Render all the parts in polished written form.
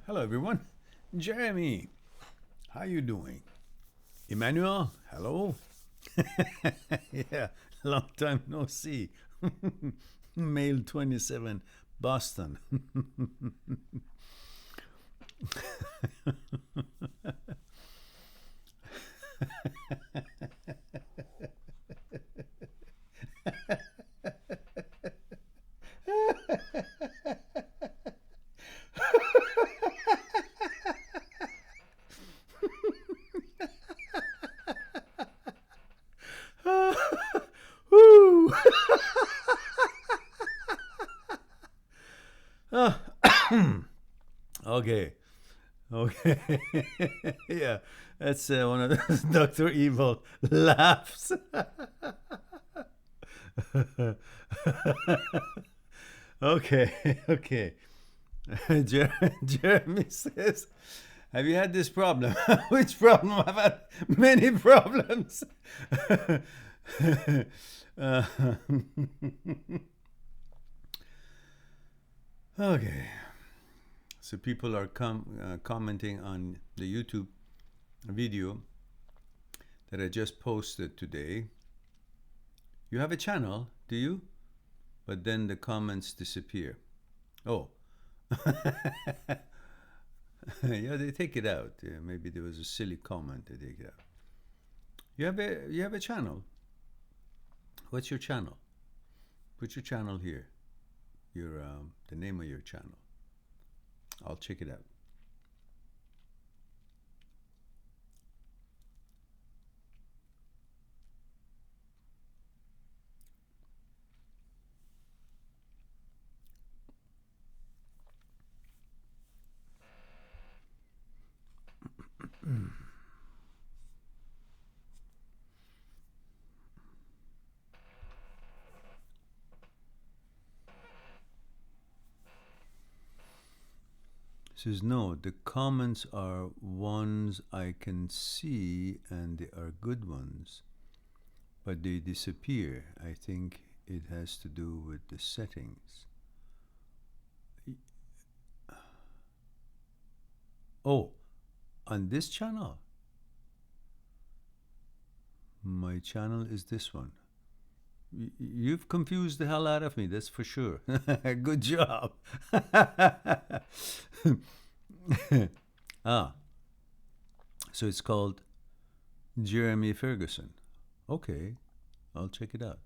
Hello, everyone. Jeremy, how you doing? Emmanuel, hello. Yeah, long time no see. Male 27, Boston. Woo! Okay. Okay. Yeah, that's one of those Dr. Evil laughs. Okay. Okay. Jeremy says, have you had this problem? Which problem? I've had many problems. uh, okay. So people are commenting on the YouTube video that I just posted today. You have a channel, do you? But then the comments disappear. Oh. Yeah, they take it out. Yeah, maybe there was a silly comment, they take it out. You have a channel. What's your channel? Put your channel here. Your the name of your channel. I'll check it out. Says no, the comments are ones I can see and they are good ones, but they disappear. I think it has to do with the settings. Oh, on this channel? My channel is this one. You've confused the hell out of me, that's for sure. Good job. Ah, so it's called Jeremy Ferguson. Okay, I'll check it out.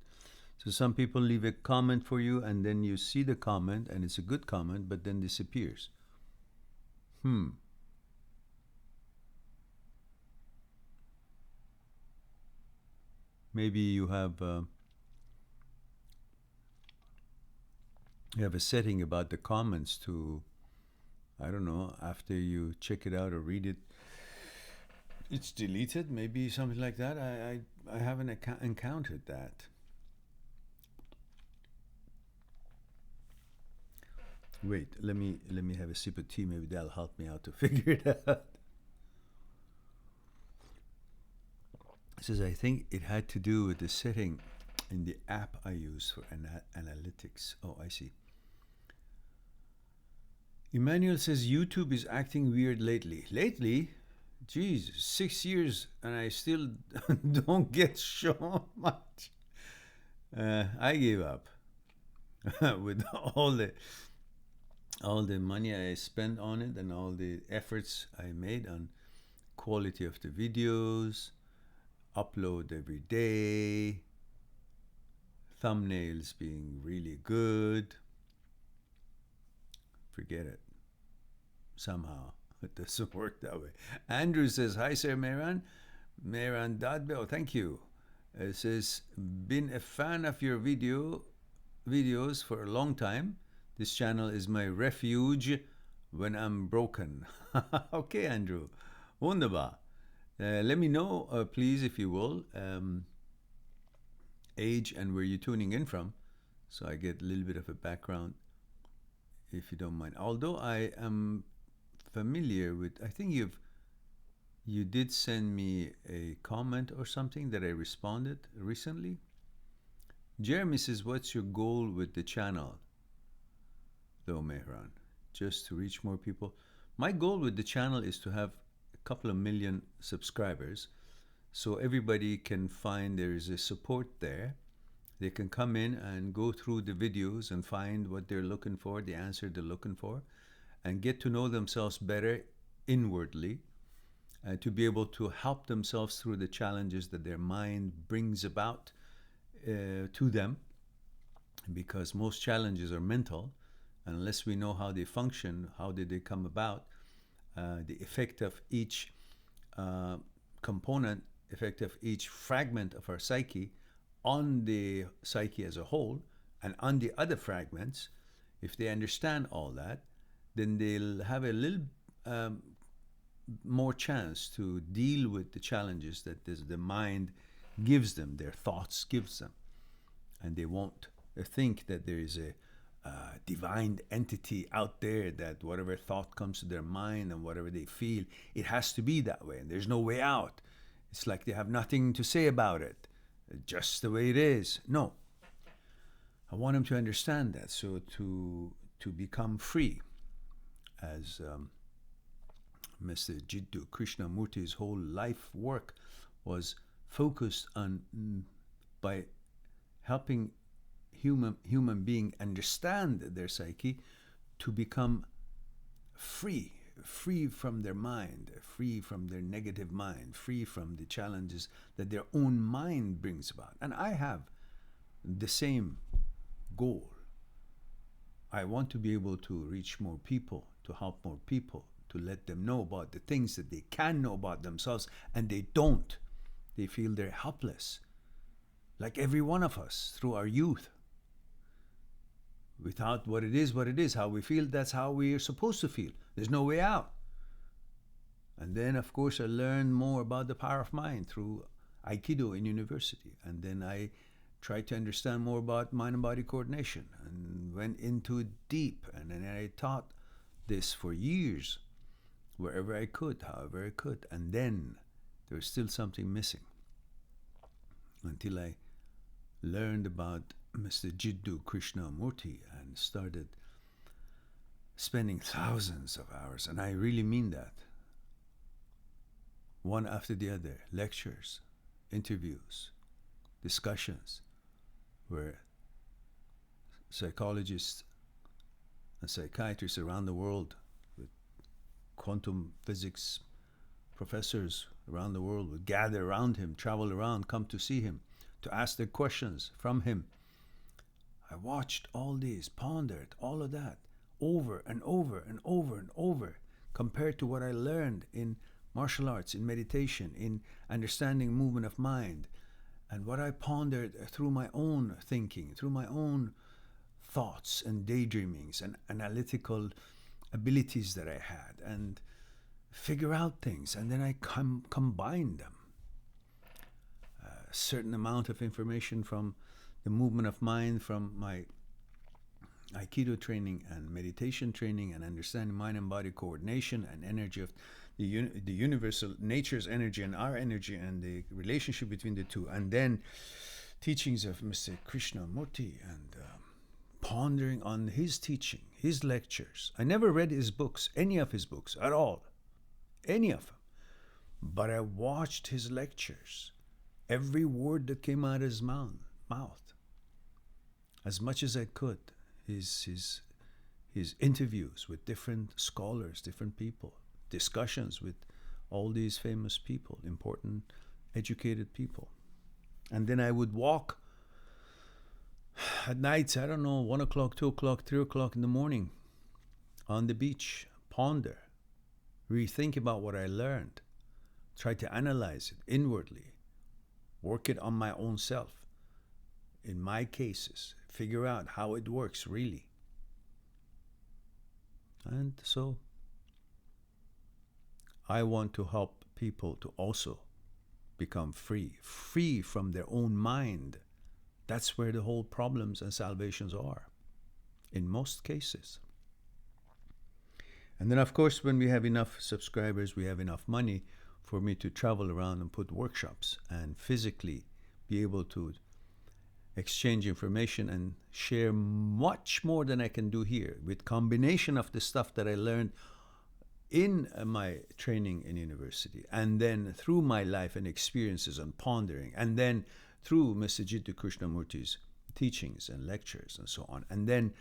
So some people leave a comment for you and then you see the comment and it's a good comment, but then disappears. Maybe you have a setting about the comments to, I don't know, after you check it out or read it, it's deleted. Maybe something like that. I haven't encountered that. Wait, let me have a sip of tea. Maybe that'll help me out to figure it out. It says, I think it had to do with the setting in the app I use for analytics. Oh, I see. Emmanuel says, YouTube is acting weird lately. Lately? Geez, 6 years and I still don't get shown much. I gave up with all the money I spent on it and all the efforts I made on quality of the videos, upload every day, thumbnails being really good. Forget it. Somehow it doesn't work that way. Andrew says, hi sir Mehran. Mehran Dadbeh, oh, thank you. It says, been a fan of your videos for a long time. This channel is my refuge when I'm broken. Okay, Andrew. Wunderbar. Let me know, please, if you will, age and where you're tuning in from, so I get a little bit of a background, if you don't mind. Although I am familiar with, I think you did send me a comment or something that I responded recently. Jeremy says, what's your goal with the channel, though, Mehran? Just to reach more people? My goal with the channel is to have a couple of million subscribers, so everybody can find there is a support there. They can come in and go through the videos and find what they're looking for, the answer they're looking for, and get to know themselves better inwardly, to be able to help themselves through the challenges that their mind brings about to them, because most challenges are mental. Unless we know how they function, how did they come about, the effect of each component, effect of each fragment of our psyche on the psyche as a whole and on the other fragments, if they understand all that, then they'll have a little more chance to deal with the challenges that the mind gives them, their thoughts gives them. And they won't think that there is a divine entity out there, that whatever thought comes to their mind and whatever they feel, it has to be that way and there's no way out. It's like they have nothing to say about it, just the way it is. No, I want them to understand that, so to become free, as Mr. Jiddu Krishnamurti's whole life work was focused on, by helping human being understand their psyche, to become free from their mind, free from their negative mind, free from the challenges that their own mind brings about. And I have the same goal. I want to be able to reach more people, to help more people, to let them know about the things that they can know about themselves and they don't. They feel they're helpless, like every one of us through our youth. Without what it is, how we feel, that's how we are supposed to feel. There's no way out. And then, of course, I learned more about the power of mind through Aikido in university. And then I tried to understand more about mind and body coordination and went into it deep. And then I taught this for years, wherever I could, however I could. And then there was still something missing, until I learned about Mr. Jiddu Krishnamurti and started spending thousands of hours, and I really mean that, one after the other, lectures, interviews, discussions, where psychologists and psychiatrists around the world, with quantum physics professors around the world, would gather around him, travel around, come to see him, to ask their questions from him. I watched all these, pondered all of that over and over and over and over, compared to what I learned in martial arts, in meditation, in understanding movement of mind, and what I pondered through my own thinking, through my own thoughts and daydreamings and analytical abilities that I had, and figure out things, and then I combine them. A certain amount of information from the movement of mind, from my Aikido training and meditation training, and understanding mind and body coordination and energy of the universal nature's energy and our energy and the relationship between the two, and then teachings of Mr. Krishnamurti, and pondering on his teaching, his lectures. I never read his books, any of his books at all, any of them, but I watched his lectures, every word that came out of his mouth, as much as I could. His interviews with different scholars, different people, discussions with all these famous people, important, educated people. And then I would walk at nights, I don't know, 1 o'clock, 2 o'clock, 3 o'clock in the morning on the beach, ponder, rethink about what I learned, try to analyze it inwardly, work it on my own self, in my cases, figure out how it works really. And so I want to help people to also become free from their own mind. That's where the whole problems and salvations are, in most cases. And then, of course, when we have enough subscribers, we have enough money for me to travel around and put workshops and physically be able to exchange information and share much more than I can do here, with combination of the stuff that I learned in my training in university, and then through my life and experiences and pondering, and then through Mr. Jiddu Krishnamurti's teachings and lectures and so on, and then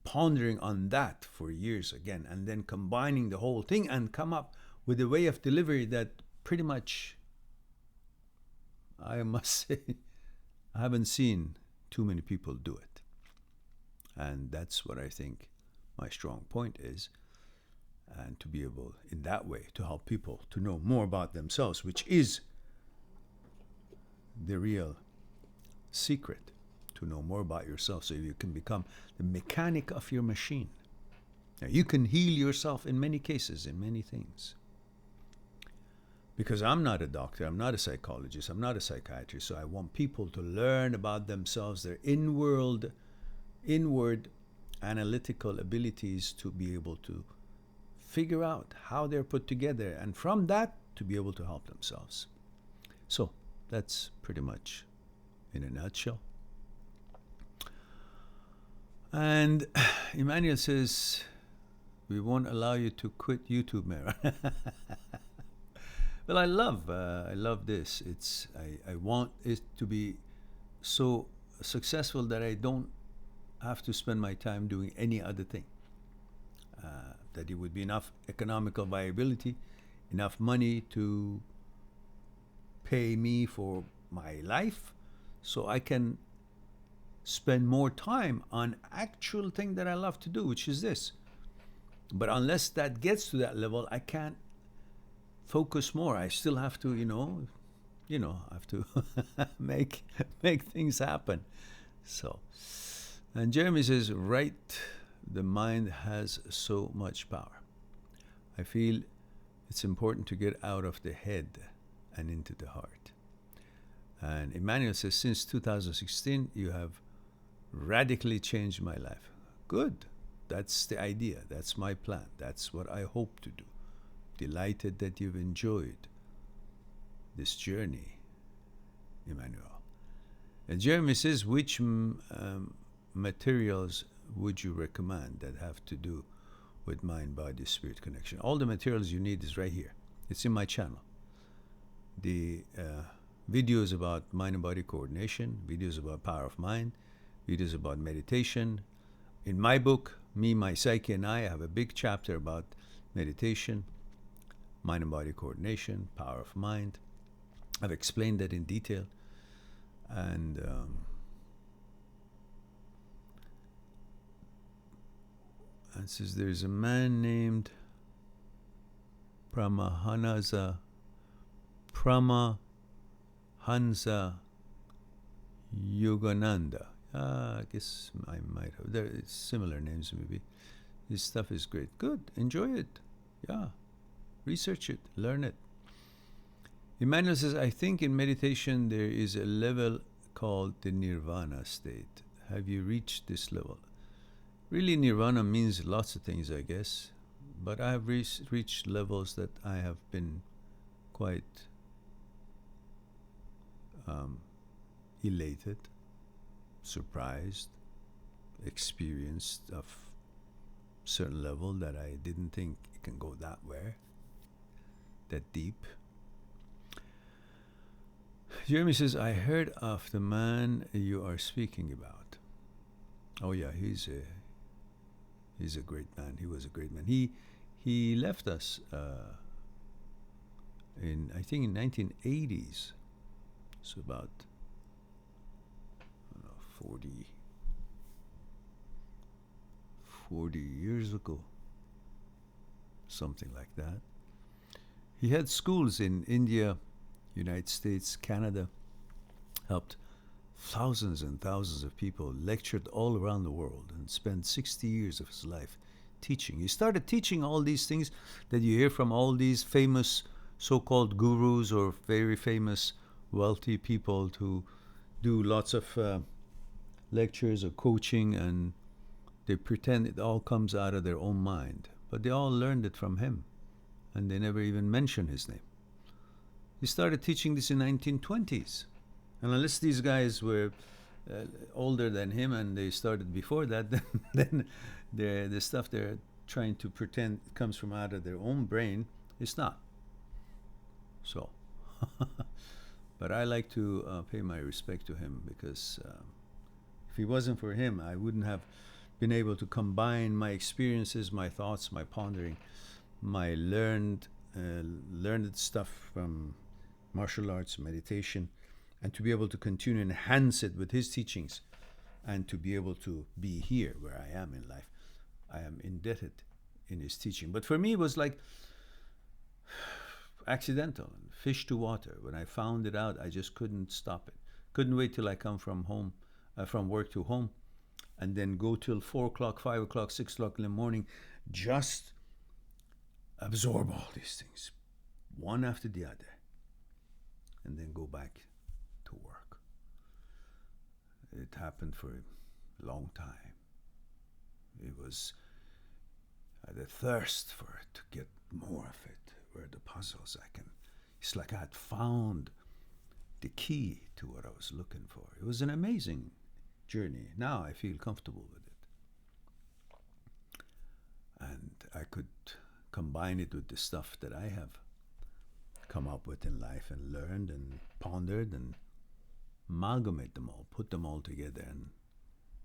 pondering on that for years again, and then combining the whole thing and come up with a way of delivery that pretty much, I must say, I haven't seen too many people do it. And that's what I think my strong point is. And to be able, in that way, to help people to know more about themselves, which is the real secret, to know more about yourself so you can become the mechanic of your machine. Now, you can heal yourself in many cases, in many things. Because I'm not a doctor, I'm not a psychologist, I'm not a psychiatrist, so I want people to learn about themselves, their inward analytical abilities, to be able to figure out how they're put together, and from that to be able to help themselves. So that's pretty much in a nutshell. And Emmanuel says, we won't allow you to quit YouTube, Mehran. Well, I love this. I want it to be so successful that I don't have to spend my time doing any other thing. That it would be enough economical viability, enough money to pay me for my life, so I can spend more time on actual thing that I love to do, which is this. But unless that gets to that level, I can't focus more. I still have to, have to make things happen. So, and Jeremy says, right, the mind has so much power. I feel it's important to get out of the head and into the heart. And Emmanuel says, since 2016, you have radically changed my life. Good. That's the idea. That's my plan. That's what I hope to do. Delighted that you've enjoyed this journey, Emmanuel. And Jeremy says, which materials would you recommend that have to do with mind, body, spirit connection? All the materials you need is right here. It's in my channel. The videos about mind and body coordination, videos about power of mind, videos about meditation. In my book, Me, My Psyche, and I have a big chapter about meditation, mind and body coordination, power of mind. I've explained that in detail. And it says there's a man named Pramahansa Yogananda. I guess I might have. It's similar names maybe. This stuff is great. Good. Enjoy it. Yeah. Research it. Learn it. Emmanuel says, I think in meditation there is a level called the nirvana state. Have you reached this level? Really, nirvana means lots of things, I guess. But I have reached levels that I have been quite elated, surprised, experienced of certain level that I didn't think it can go that way, that deep. Jeremy says, I heard of the man you are speaking about. Oh yeah, he's a great man. He was a great man. He left us in 1980s. So about 40 years ago, something like that. He had schools in India, United States, Canada, helped thousands and thousands of people, lectured all around the world, and spent 60 years of his life teaching. He started teaching all these things that you hear from all these famous so-called gurus or very famous wealthy people who do lots of lectures or coaching, and they pretend it all comes out of their own mind. But they all learned it from him, and they never even mention his name. He started teaching this in 1920s. And unless these guys were older than him and they started before that, then the stuff they're trying to pretend it comes from out of their own brain, it's not. So, but I like to pay my respect to him, because if it wasn't for him, I wouldn't have been able to combine my experiences, my thoughts, my pondering, my learned stuff from martial arts, meditation, and to be able to continue and enhance it with his teachings, and to be able to be here where I am in life. I am indebted in his teaching. But for me, it was like accidental, fish to water. When I found it out, I just couldn't stop it. Couldn't wait till I come from home, from work to home, and then go till 4 o'clock, 5 o'clock, 6 o'clock in the morning, just absorb all these things, one after the other, and then go back to work. It happened for a long time. It was the thirst for it, to get more of it, where the puzzles it's like I had found the key to what I was looking for. It was an amazing journey. Now I feel comfortable with it. And I could combine it with the stuff that I have come up with in life and learned and pondered, and amalgamate them all, put them all together, and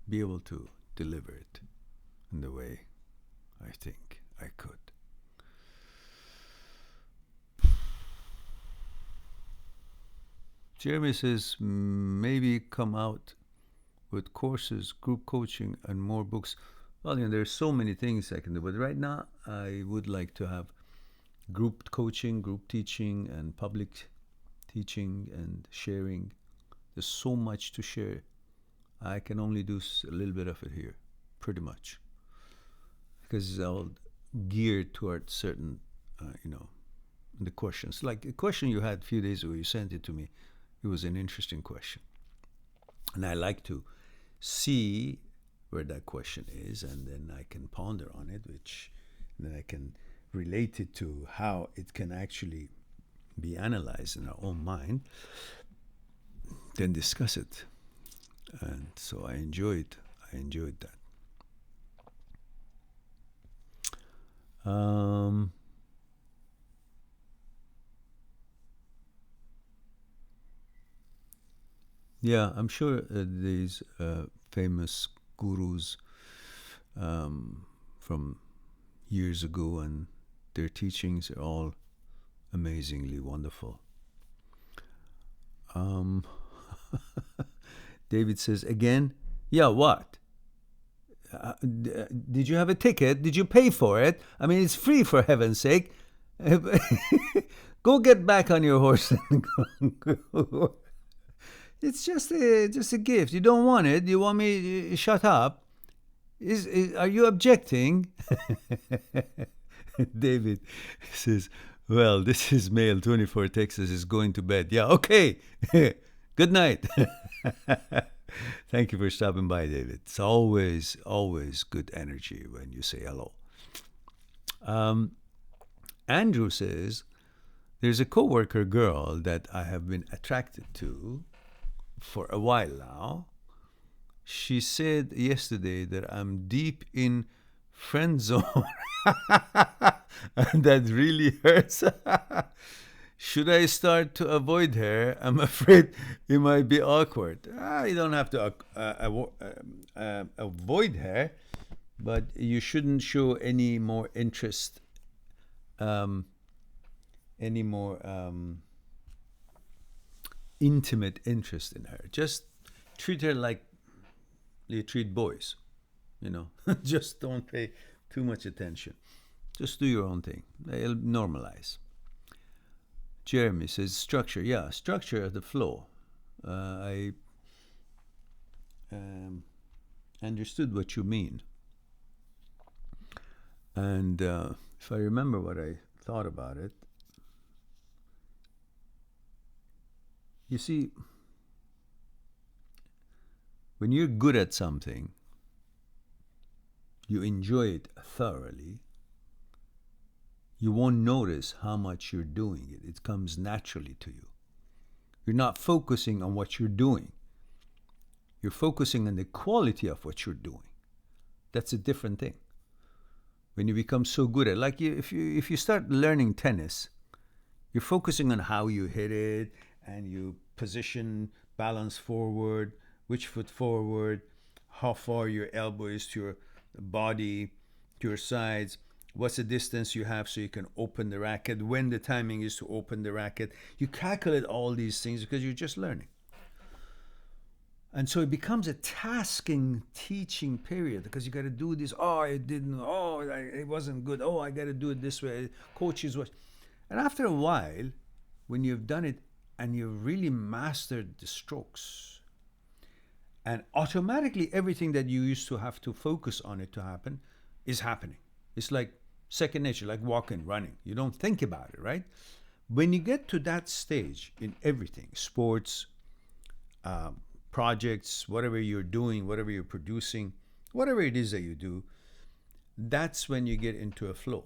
be able to deliver it in the way I think I could. Jeremy says maybe come out with courses, group coaching, and more books. Well, there's so many things I can do, but right now I would like to have group coaching, group teaching, and public teaching and sharing. There's so much to share. I can only do a little bit of it here, pretty much, because it's all geared toward certain, the questions. Like a question you had a few days ago, you sent it to me. It was an interesting question. And I like to see where that question is, and then I can ponder on it, then I can relate it to how it can actually be analyzed in our own mind, then discuss it. And so I enjoyed that. Yeah, I'm sure these famous gurus from years ago, and their teachings are all amazingly wonderful. David says, again, yeah, what? Did you have a ticket? Did you pay for it? I mean, it's free, for heaven's sake. Go get back on your horse and go. It's just a gift. You don't want it. You want me to shut up? Are you objecting? David says, well, this is male 24 Texas is going to bed. Yeah, okay. Good night. Thank you for stopping by, David. It's always good energy when you say hello. Andrew says, there's a coworker girl that I have been attracted to for a while now. She said yesterday that I'm deep in friend zone. And that really hurts. Should I start to avoid her? I'm afraid it might be awkward. You don't have to avoid her, but you shouldn't show any more interest, any more intimate interest in her. Just treat her like you treat boys, Just don't pay too much attention. Just do your own thing. It'll normalize. Jeremy says structure. Yeah, structure of the flow. I understood what you mean. And if I remember what I thought about it, you see, when you're good at something, you enjoy it thoroughly, you won't notice how much you're doing it. It comes naturally to you. You're not focusing on what you're doing. You're focusing on the quality of what you're doing. That's a different thing. when you become so good at, like if you start learning tennis, you're focusing on how you hit it and you position, balance forward, which foot forward, how far your elbow is to your body, to your sides, what's the distance you have so you can open the racket, when the timing is to open the racket. You calculate all these things because you're just learning. And so it becomes a tasking, teaching period because you got to do this. Oh, I didn't. Oh, it wasn't good. Oh, I got to do it this way. Coaches was. And after a while, when you've done it and you've really mastered the strokes, and automatically everything that you used to have to focus on it to happen is happening. It's like second nature, like walking, running. You don't think about it, right? When you get to that stage in everything, sports, projects, whatever you're doing, whatever you're producing, whatever it is that you do, that's when you get into a flow.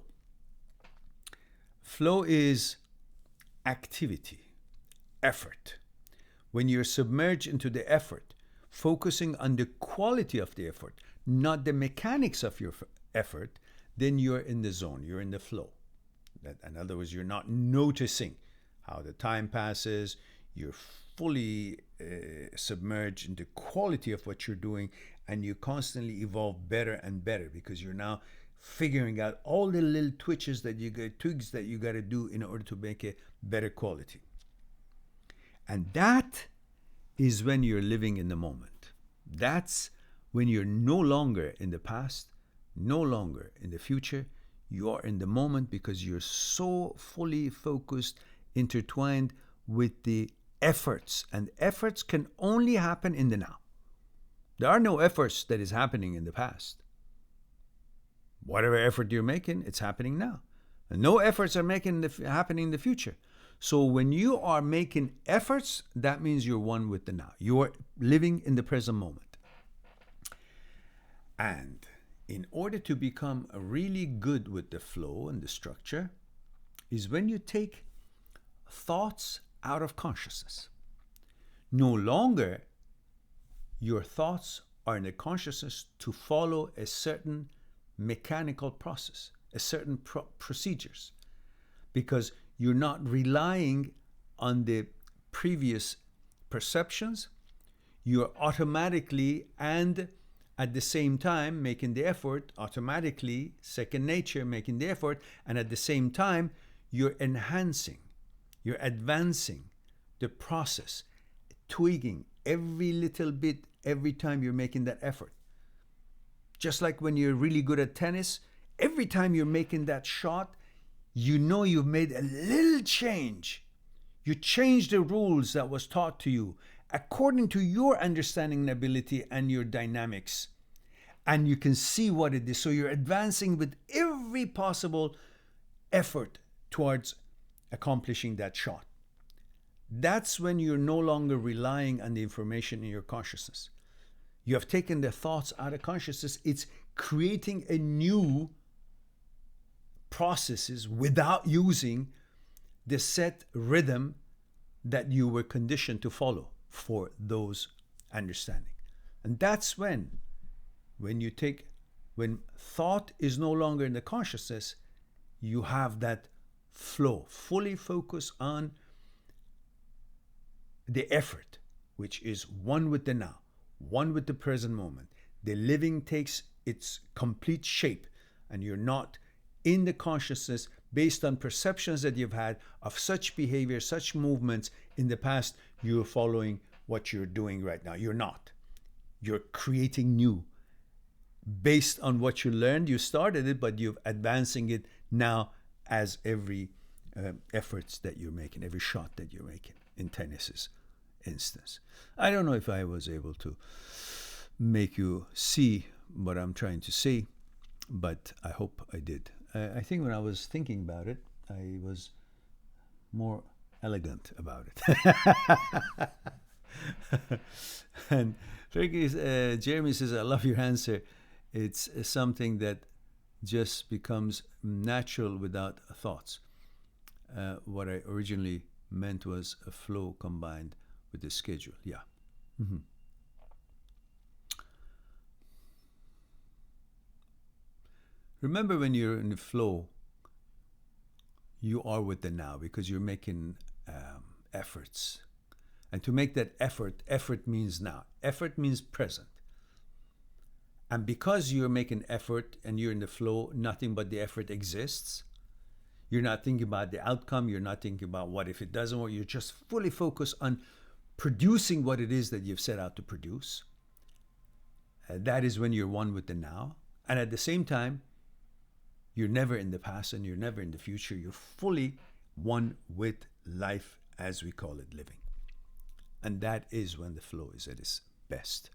Flow is activity, effort. When you're submerged into the effort, focusing on the quality of the effort, not the mechanics of your effort, then you're in the zone, you're in the flow. In other words, you're not noticing how the time passes, you're fully submerged in the quality of what you're doing, and you constantly evolve better and better because you're now figuring out all the little twitches that you got, twigs that you got to do in order to make a better quality. And that is when you're living in the moment. That's when you're no longer in the past, no longer in the future. You are in the moment because you're so fully focused, intertwined with the efforts. And efforts can only happen in the now. There are no efforts that is happening in the past. Whatever effort you're making, it's happening now. And no efforts are happening in the future. So when you are making efforts, that means you're one with the now. You are living in the present moment. And in order to become really good with the flow and the structure, is when you take thoughts out of consciousness. No longer your thoughts are in the consciousness to follow a certain mechanical process, a certain procedures, because you're not relying on the previous perceptions. You're automatically and at the same time making the effort, automatically, second nature, making the effort, and at the same time, you're enhancing, you're advancing the process, twigging every little bit every time you're making that effort. Just like when you're really good at tennis, every time you're making that shot, you know you've made a little change. You changed the rules that was taught to you according to your understanding and ability and your dynamics. And you can see what it is. So you're advancing with every possible effort towards accomplishing that shot. That's when you're no longer relying on the information in your consciousness. You have taken the thoughts out of consciousness. It's creating a new processes without using the set rhythm that you were conditioned to follow for those understanding. And that's when thought is no longer in the consciousness, you have that flow, fully focus on the effort, which is one with the now, one with the present moment. The living takes its complete shape, and you're not in the consciousness based on perceptions that you've had of such behavior, such movements in the past. You're following what you're doing right now. You're not. You're creating new. Based on what you learned, you started it, but you're advancing it now as every efforts that you're making, every shot that you're making in tennis's instance. I don't know if I was able to make you see what I'm trying to say, but I hope I did. I think when I was thinking about it, I was more elegant about it. And Jeremy says, I love your answer. It's something that just becomes natural without thoughts. What I originally meant was a flow combined with the schedule. Yeah. Mm-hmm. Remember, when you're in the flow, you are with the now because you're making efforts. And to make that effort means now. Effort means present. And because you're making effort and you're in the flow, nothing but the effort exists. You're not thinking about the outcome. You're not thinking about what if it doesn't work. You're just fully focused on producing what it is that you've set out to produce. That is when you're one with the now. And at the same time, you're never in the past and you're never in the future. You're fully one with life, as we call it, living. And that is when the flow is at its best.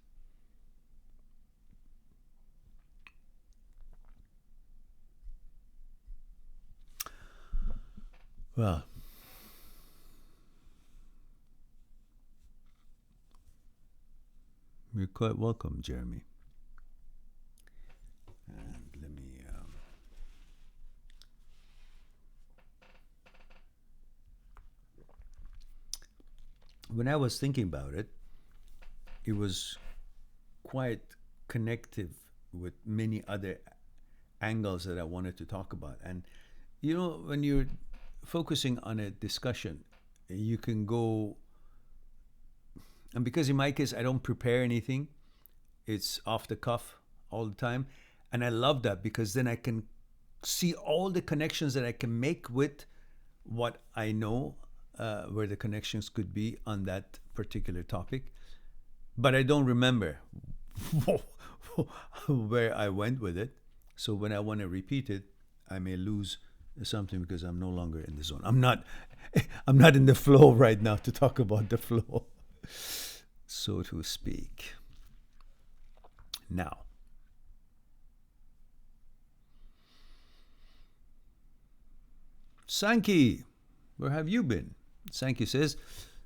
Well, you're quite welcome, Jeremy. And let me when I was thinking about it, it was quite connective with many other angles that I wanted to talk about. And you know, when you're focusing on a discussion, you can go, and because in my case I don't prepare anything, it's off the cuff all the time, and I love that because then I can see all the connections that I can make with what I know, where the connections could be on that particular topic, but I don't remember where I went with it. So when I want to repeat it, I may lose something because I'm no longer in the zone. I'm not in the flow right now to talk about the flow, so to speak. Now, Psyche, where have you been? Psyche says,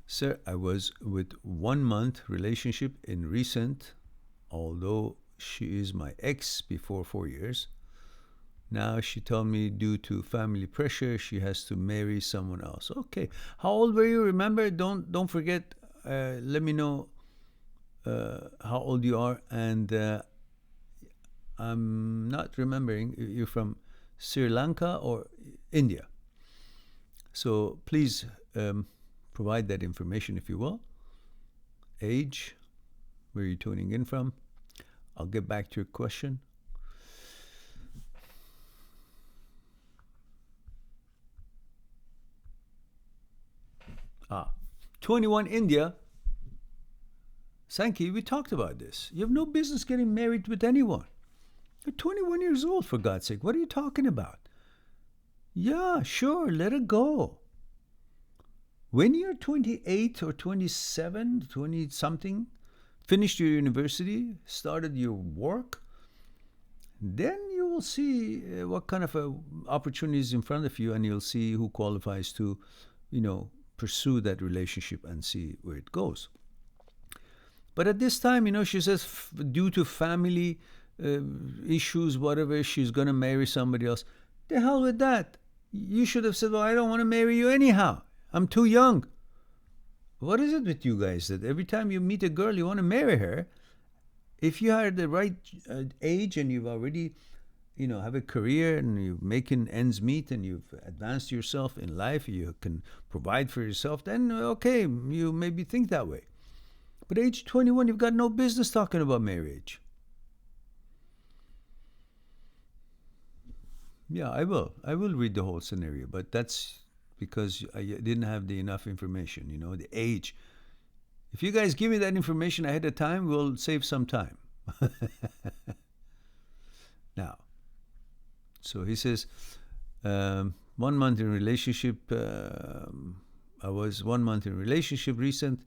sir, I was with 1 month relationship in recent, although she is my ex before 4 years. Now she told me due to family pressure, she has to marry someone else. Okay. How old were you? Remember, don't forget, let me know how old you are. And I'm not remembering, you're from Sri Lanka or India. So please provide that information if you will. Age, where you're tuning in from. I'll get back to your question. 21 India. Sankey, we talked about this. You have no business getting married with anyone. You're 21 years old, for God's sake. What are you talking about? Yeah, sure, let it go. When you're 28 or 27, 20 something, finished your university, started your work, then you will see what kind of opportunities in front of you, and you'll see who qualifies to, pursue that relationship and see where it goes. But at this time, she says due to family issues, whatever, she's going to marry somebody else. The hell with that. You should have said, well, I don't want to marry you anyhow. I'm too young. What is it with you guys that every time you meet a girl, you want to marry her? If you are the right age and you've already, have a career and you're making ends meet and you've advanced yourself in life, you can provide for yourself, then okay, you maybe think that way. But age 21, you've got no business talking about marriage. Yeah, I will read the whole scenario, but that's because I didn't have enough information, the age. If you guys give me that information ahead of time, we'll save some time. Now, so he says, 1 month in relationship, I was 1 month in relationship recent,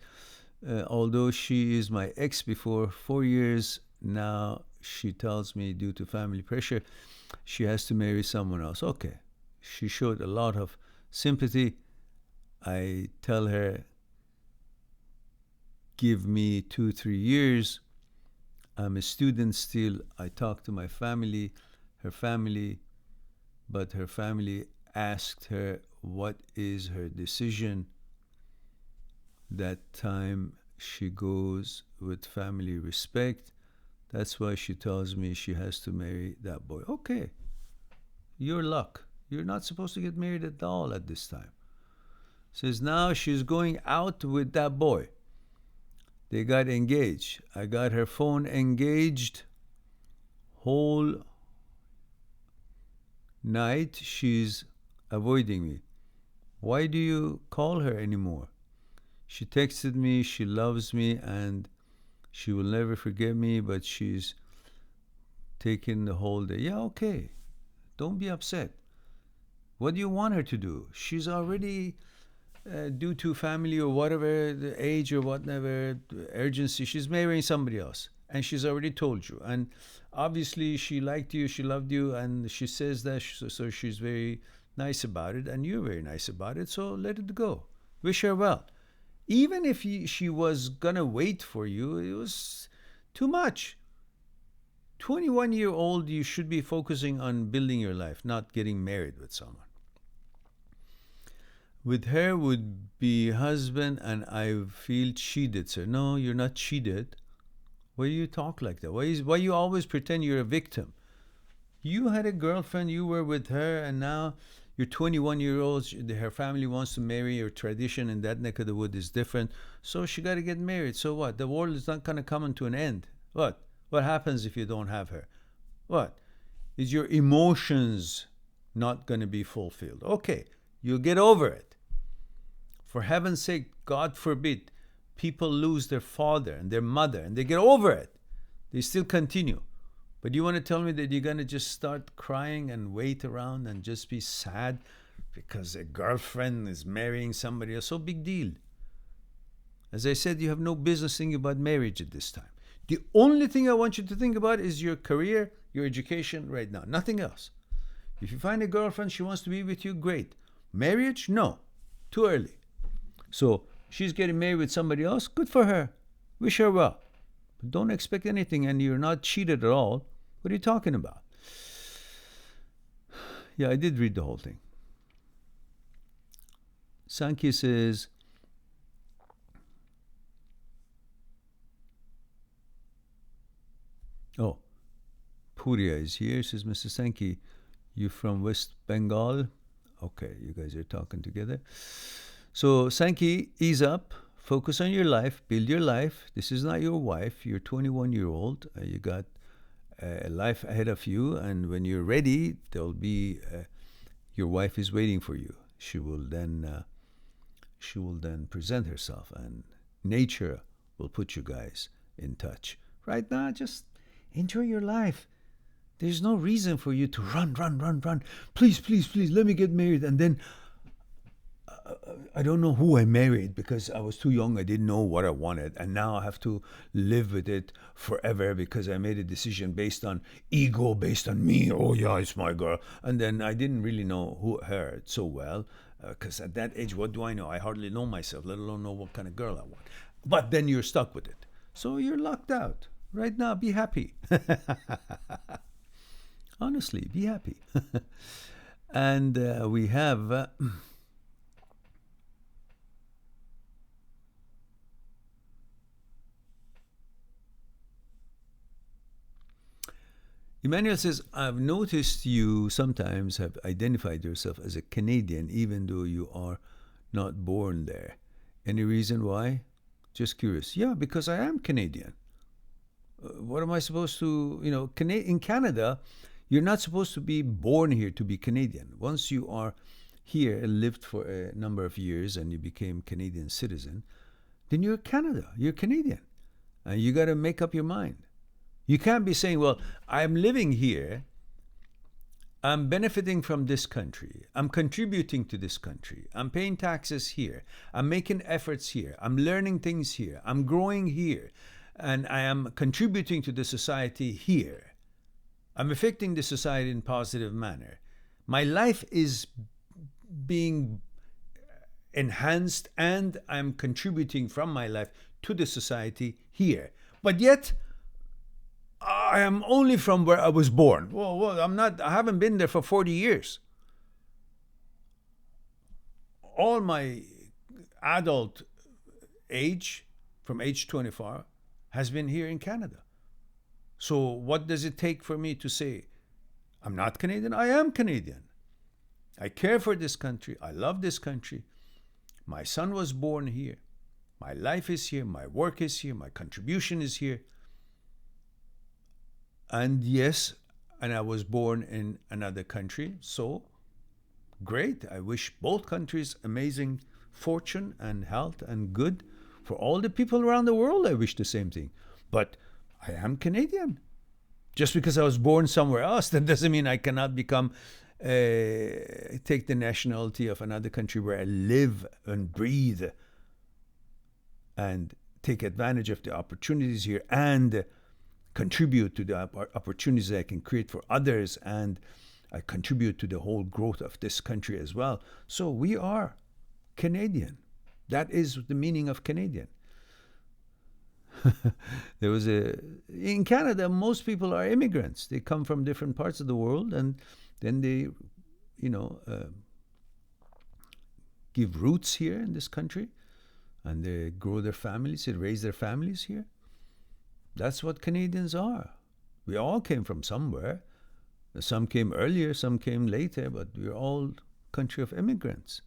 although she is my ex before 4 years, now she tells me due to family pressure, she has to marry someone else. Okay. She showed a lot of sympathy. I tell her, give me 2-3 years. I'm a student still. I talk to my family, her family, but her family asked her what is her decision. That time she goes with family respect. That's why she tells me she has to marry that boy. Okay, Your luck. You're not supposed to get married at all at this time. Says now she's going out with that boy. They got engaged. I got her phone engaged. Whole night she's avoiding me. Why do you call her anymore? She texted me she loves me and she will never forget me, but she's taking the whole day. Yeah, okay. Don't be upset. What do you want her to do? She's already, due to family or whatever, the age or whatever, urgency, she's marrying somebody else. And she's already told you. And obviously she liked you, she loved you, and she says that, so she's very nice about it, and you're very nice about it, so let it go. Wish her well. Even if she was gonna wait for you, it was too much. 21-year-old, you should be focusing on building your life, not getting married with someone. With her would be husband, and I feel cheated, sir. No, you're not cheated. Why do you talk like that? Why you always pretend you're a victim? You had a girlfriend, you were with her, and now you're 21-year-old. Her family wants to marry. Your tradition in that neck of the wood is different, so she got to get married. So what? The world is not going to come to an end. What? What happens if you don't have her? What? Is your emotions not going to be fulfilled? Okay, you'll get over it. For heaven's sake, God forbid, people lose their father and their mother and they get over it. They still continue. But you want to tell me that you're going to just start crying and wait around and just be sad because a girlfriend is marrying somebody else? So big deal. As I said, you have no business thinking about marriage at this time. The only thing I want you to think about is your career, your education right now. Nothing else. If you find a girlfriend, she wants to be with you, great. Marriage? No. Too early. So she's getting married with somebody else, good for her. Wish her well. But don't expect anything, and you're not cheated at all. What are you talking about? Yeah, I did read the whole thing. Psyche says, oh, Puria is here, says Mr. Sankey. You from West Bengal? Okay, you guys are talking together. So, Sankey, ease up. Focus on your life. Build your life. This is not your wife. You're 21-year-old. You got a life ahead of you. And when you're ready, there'll be your wife is waiting for you. She will then present herself, and nature will put you guys in touch. Right now, just enjoy your life. There's no reason for you to run. Please, let me get married. And then I don't know who I married because I was too young. I didn't know what I wanted. And now I have to live with it forever because I made a decision based on ego, based on me. Oh, yeah, it's my girl. And then I didn't really know her so well because at that age, what do I know? I hardly know myself, let alone know what kind of girl I want. But then you're stuck with it. So you're locked out. Right now, be happy. Honestly, be happy. And we have... Emmanuel says, I've noticed you sometimes have identified yourself as a Canadian even though you are not born there. Any reason why? Just curious. Yeah, because I am Canadian. What am I supposed to, in Canada, you're not supposed to be born here to be Canadian. Once you are here and lived for a number of years and you became Canadian citizen, then you're Canada. You're Canadian. And you got to make up your mind. You can't be saying, well, I'm living here, I'm benefiting from this country, I'm contributing to this country, I'm paying taxes here, I'm making efforts here, I'm learning things here, I'm growing here, and I am contributing to the society here. I'm affecting the society in a positive manner. My life is being enhanced and I'm contributing from my life to the society here. But yet, I am only from where I was born. Well, I haven't been there for 40 years. All my adult age, from age 24, has been here in Canada. So what does it take for me to say I'm not Canadian. I am Canadian. I care for this country. I love this country. My son was born here. My life is here. My work is here. My contribution is here. And yes, and I was born in another country. So great. I wish both countries amazing fortune and health and good. For all the people around the world, I wish the same thing. But I am Canadian. Just because I was born somewhere else, that doesn't mean I cannot become, take the nationality of another country where I live and breathe and take advantage of the opportunities here and contribute to the opportunities I can create for others, and I contribute to the whole growth of this country as well. So we are Canadian. That is the meaning of Canadian. There was in Canada, most people are immigrants. They come from different parts of the world, and then they, give roots here in this country, and they grow their families, they raise their families here. That's what Canadians are. We all came from somewhere. Some came earlier, some came later, but we're all a country of immigrants.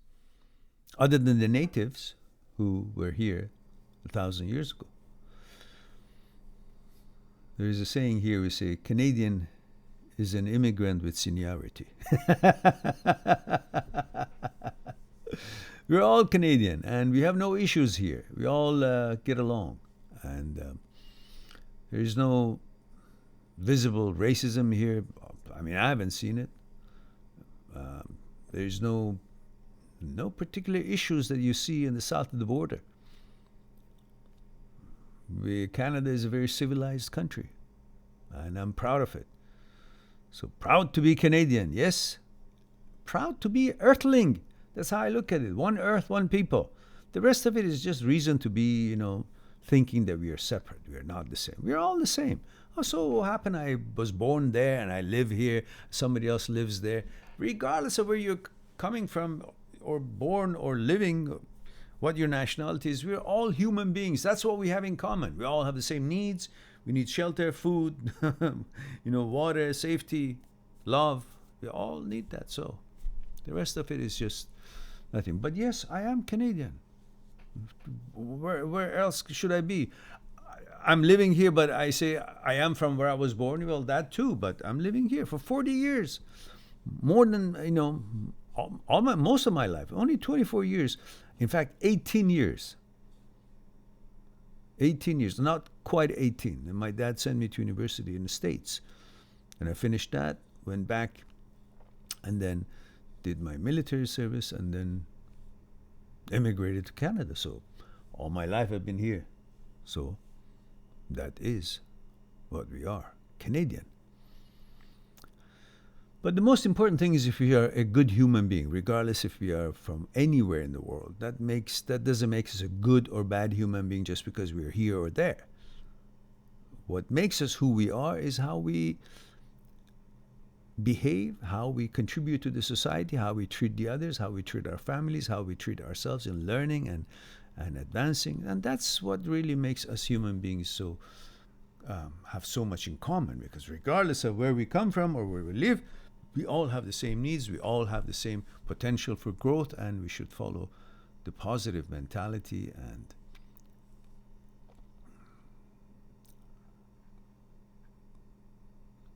Other than the natives who were here 1,000 years ago. There is a saying here, we say, Canadian is an immigrant with seniority. We're all Canadian, and we have no issues here. We all get along. And there is no visible racism here. I mean, I haven't seen it. There's no particular issues that you see in the south of the border. Canada is a very civilized country, and I'm proud of it. So proud to be Canadian, yes. Proud to be Earthling. That's how I look at it. One Earth, one people. The rest of it is just reason to be, thinking that we are separate. We are not the same. We are all the same. Oh, so what happened? I was born there and I live here. Somebody else lives there. Regardless of where you're coming from or born or living, what your nationality is, we're all human beings. That's what we have in common. We all have the same needs. We need shelter, food, water, safety, love. We all need that. So the rest of it is just nothing. But yes, I am Canadian. Where else should I be? I'm living here, but I say I am from where I was born. Well, that too, but I'm living here for 40 years. More than, most of my life. Only 24 years. In fact, 18 years. 18 years, not quite 18. And my dad sent me to university in the States. And I finished that, went back, and then did my military service, and then emigrated to Canada. So all my life I've been here. So that is what we are, Canadian. But the most important thing is if we are a good human being, regardless if we are from anywhere in the world. That doesn't make us a good or bad human being just because we are here or there. What makes us who we are is how we behave, how we contribute to the society, how we treat the others, how we treat our families, how we treat ourselves in learning and advancing. And that's what really makes us human beings so have so much in common, because regardless of where we come from or where we live, we all have the same needs, we all have the same potential for growth, and we should follow the positive mentality and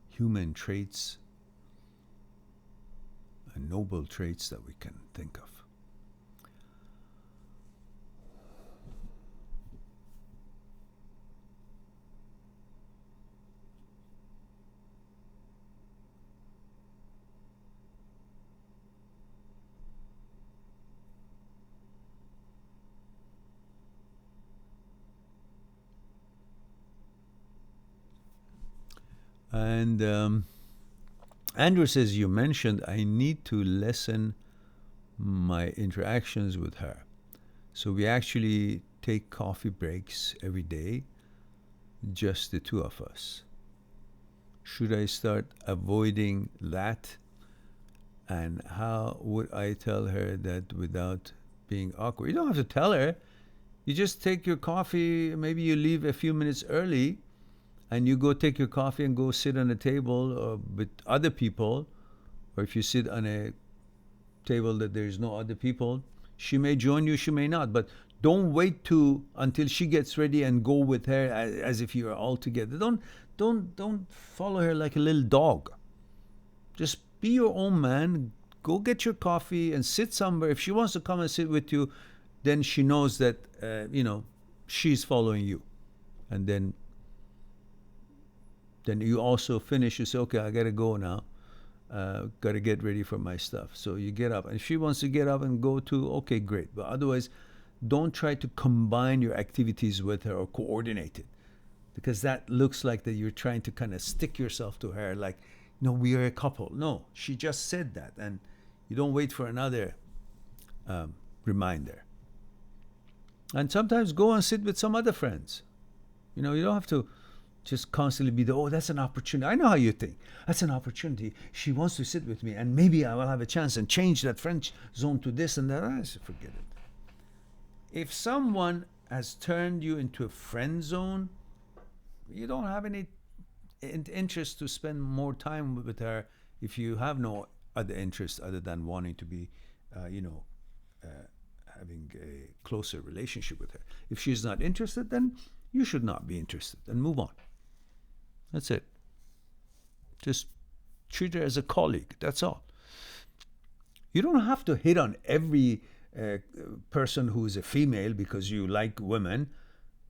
human traits and noble traits that we can think of. And Andrew says, you mentioned I need to lessen my interactions with her. So we actually take coffee breaks every day, just the two of us. Should I start avoiding that? And how would I tell her that without being awkward? You don't have to tell her. You just take your coffee, maybe you leave a few minutes early, and you go take your coffee and go sit on a table with other people, or if you sit on a table that there is no other people, she may join you, she may not, but don't wait until she gets ready and go with her as if you are all together. Don't follow her like a little dog. Just be your own man. Go get your coffee and sit somewhere. If she wants to come and sit with you, then she knows that she's following you, and then you also finish. You say, okay, I gotta go now. Gotta get ready for my stuff. So you get up, and if she wants to get up and go too, okay, great. But otherwise, don't try to combine your activities with her or coordinate it, because that looks like that you're trying to kind of stick yourself to her, like, no, we are a couple. No, she just said that, and you don't wait for another reminder. And sometimes go and sit with some other friends. You don't have to just constantly be that's an opportunity. I know how you think. That's an opportunity. She wants to sit with me, and maybe I will have a chance and change that French zone to this and that. I say, forget it. If someone has turned you into a friend zone, you don't have any interest to spend more time with her if you have no other interest other than wanting to be, having a closer relationship with her. If she's not interested, then you should not be interested and move on. That's it. Just treat her as a colleague. That's all. You don't have to hit on every person who is a female because you like women.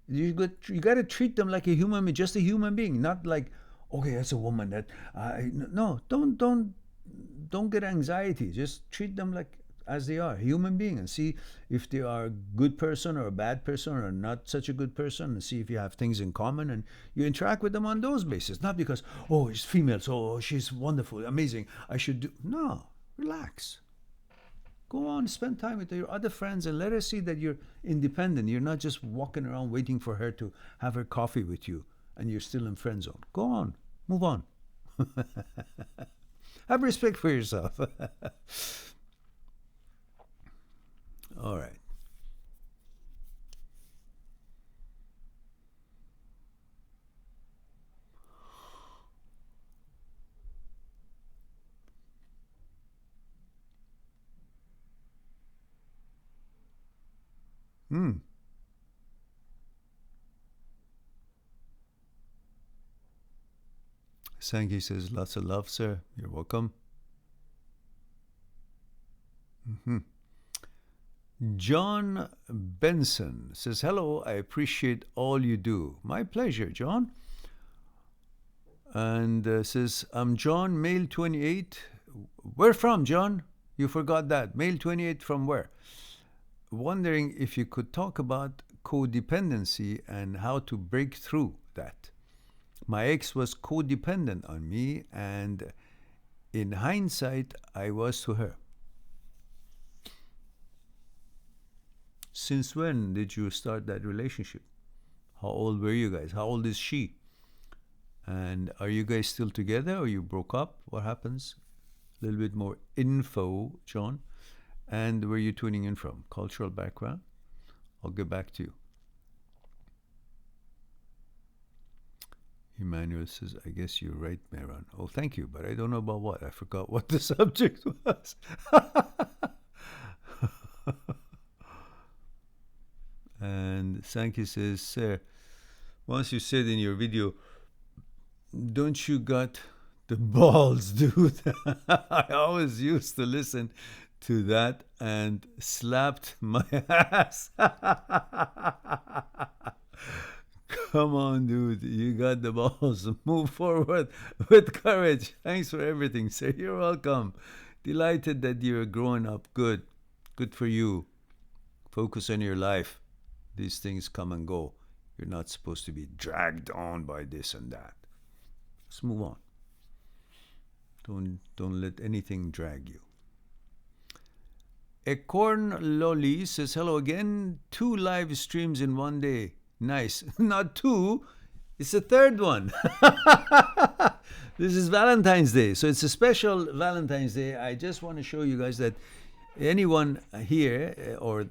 You got to treat them like a human being, just a human being, not like, okay, that's a woman that no, don't get anxiety. Just treat them like as they are, a human being, and see if they are a good person or a bad person or not such a good person, and see if you have things in common, and you interact with them on those bases, not because, oh, she's female, so she's wonderful, amazing, I should do. No, relax. Go on, spend time with your other friends and let her see that you're independent. You're not just walking around waiting for her to have her coffee with you and you're still in friend zone. Go on, move on. Have respect for yourself. All right. Sangi says, lots of love, sir. You're welcome. John Benson says, hello, I appreciate all you do. My pleasure, John. And says, I'm John, male 28. Where from, John? You forgot that. Male 28 from where? Wondering if you could talk about codependency and how to break through that. My ex was codependent on me, and in hindsight, I was to her. Since when did you start that relationship? How old were you guys? How old is she? And are you guys still together, or you broke up? What happens? A little bit more info, John. And where are you tuning in from? Cultural background? I'll get back to you. Emmanuel says, I guess you're right, Mehran. Oh, thank you, but I don't know about what. I forgot what the subject was. And Sankey says, sir, once you said in your video, don't you got the balls, dude? I always used to listen to that and slapped my ass. Come on, dude. You got the balls. Move forward with courage. Thanks for everything, sir. You're welcome. Delighted that you're growing up. Good. Good for you. Focus on your life. These things come and go. You're not supposed to be dragged on by this and that. Let's move on. Don't let anything drag you. Acorn Lolly says, hello again. 2 live streams in one day. Nice. Not 2. It's the 3rd one. This is Valentine's Day. So it's a special Valentine's Day. I just want to show you guys that anyone here or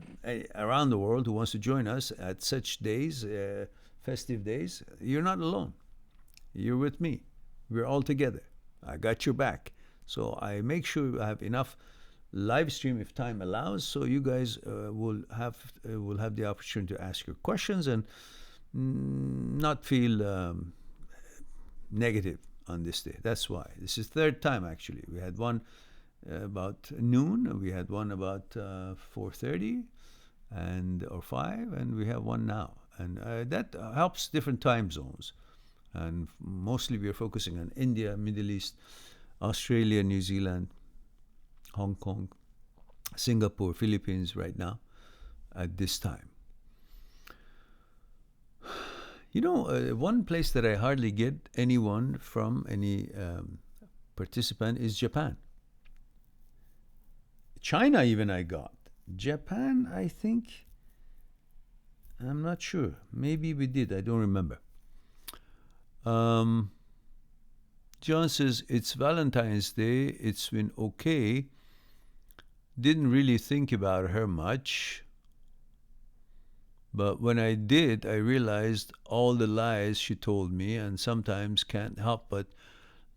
around the world who wants to join us at such days, festive days, you're not alone. you're with me. We're all together. I got your back. So I make sure I have enough live stream if time allows, so you guys will have the opportunity to ask your questions and not feel negative on this day. That's why this is third time actually. We had one about noon. We had one about 4:30 or 5, and we have one now. And that helps different time zones. And mostly we are focusing on India, Middle East, Australia, New Zealand, Hong Kong, Singapore, Philippines right now at this time. You know, one place that I hardly get anyone from, any participant, is Japan. China even I got. Japan, I think, I'm not sure. Maybe we did. I don't remember. John says, it's Valentine's Day. It's been okay. Didn't really think about her much. But when I did, I realized all the lies she told me, and sometimes can't help but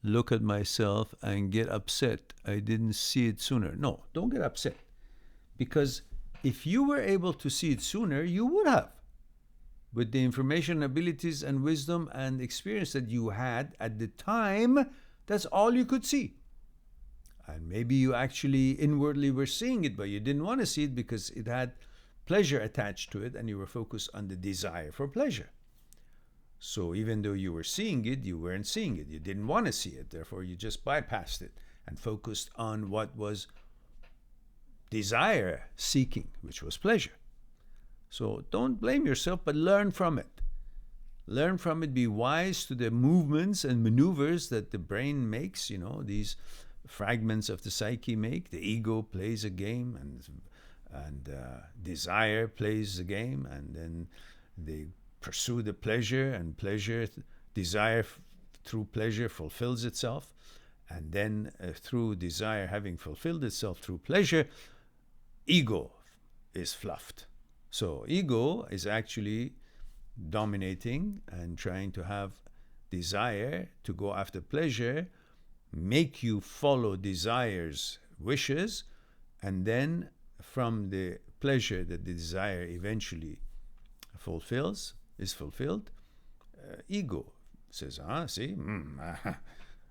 look at myself and get upset. I didn't see it sooner. No, don't get upset. Because if you were able to see it sooner, you would have. With the information, abilities, and wisdom and experience that you had at the time, that's all you could see. And maybe you actually inwardly were seeing it, but you didn't want to see it because it had pleasure attached to it, and you were focused on the desire for pleasure. So even though you were seeing it, you weren't seeing it. You didn't want to see it. Therefore, you just bypassed it and focused on what was desire seeking, which was pleasure. So don't blame yourself, but learn from it. Learn from it. Be wise to the movements and maneuvers that the brain makes. You know, these fragments of the psyche make. The ego plays a game, and desire plays a game, and then they pursue the pleasure, and desire through pleasure fulfills itself, and then through desire having fulfilled itself through pleasure, ego is fluffed. So ego is actually dominating and trying to have desire to go after pleasure, make you follow desire's wishes, and then from the pleasure that the desire eventually is fulfilled, ego says, see,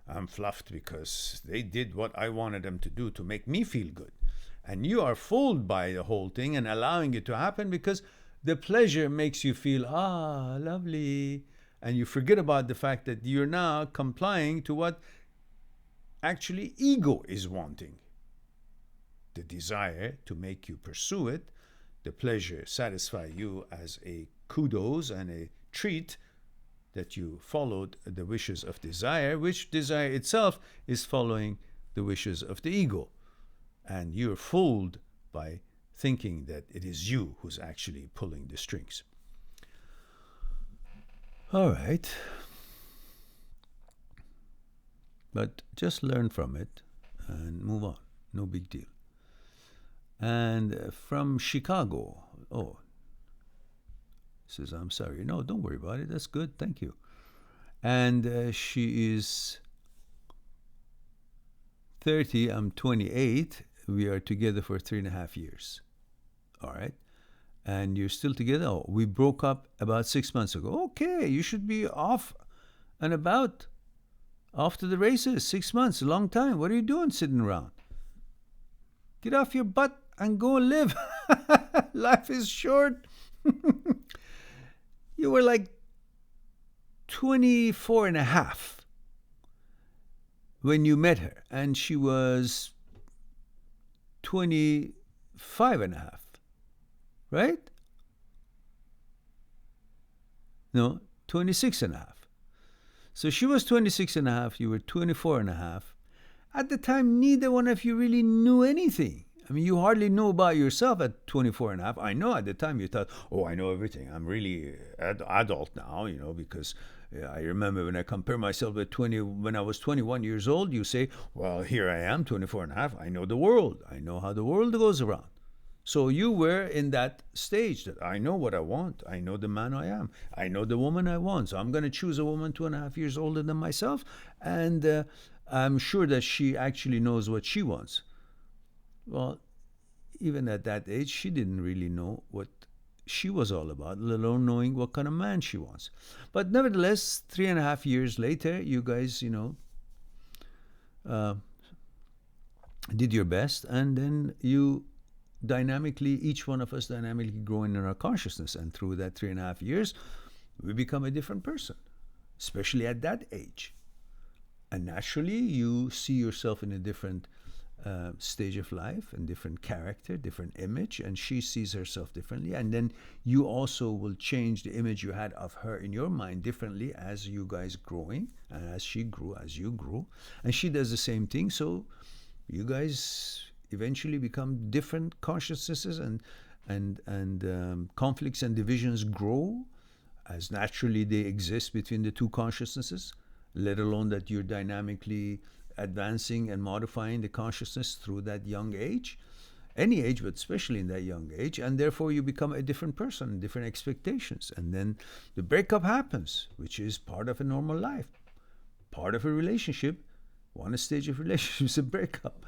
I'm fluffed because they did what I wanted them to do to make me feel good. And you are fooled by the whole thing and allowing it to happen because the pleasure makes you feel, lovely. And you forget about the fact that you're now complying to what actually ego is wanting. The desire to make you pursue it, the pleasure satisfy you as a kudos and a treat that you followed the wishes of desire, which desire itself is following the wishes of the ego. And you're fooled by thinking that it is you who's actually pulling the strings. All right. But just learn from it and move on. No big deal. And from Chicago, says, I'm sorry. No, don't worry about it. That's good. Thank you. And she is 30. I'm 28. We are together for 3.5 years. All right. And you're still together? Oh, we broke up about 6 months ago. Okay, you should be off and about. Off to the races. 6 months, a long time. What are you doing sitting around? Get off your butt and go live. Life is short. You were like 24 and a half when you met her, and she was 25 and a half, right? No, 26 and a half. So she was 26 and a half, you were 24 and a half. At the time, neither one of you really knew anything. I mean, you hardly know about yourself at 24 and a half. I know at the time you thought, I know everything. I'm really adult now, because I remember when I compare myself with when I was 21 years old, you say, well, here I am, 24 and a half. I know the world. I know how the world goes around. So you were in that stage that I know what I want. I know the man I am. I know the woman I want. So I'm going to choose a woman 2.5 years older than myself. And I'm sure that she actually knows what she wants. Well, even at that age, she didn't really know what she was all about, let alone knowing what kind of man she wants. But nevertheless, 3.5 years later, you guys, uh, did your best, and then you dynamically, each one of us dynamically growing in our consciousness. And through that 3.5 years, we become a different person, especially at that age. And naturally, you see yourself in a different stage of life and different character, different image, and she sees herself differently. And then you also will change the image you had of her in your mind differently as you guys growing, and as she grew, as you grew, and she does the same thing. So you guys eventually become different consciousnesses, and conflicts and divisions grow as naturally they exist between the two consciousnesses, let alone that you're dynamically advancing and modifying the consciousness through that young age, any age, but especially in that young age, and therefore you become a different person, different expectations. And then the breakup happens, which is part of a normal life, part of a relationship. One stage of relationship is a breakup.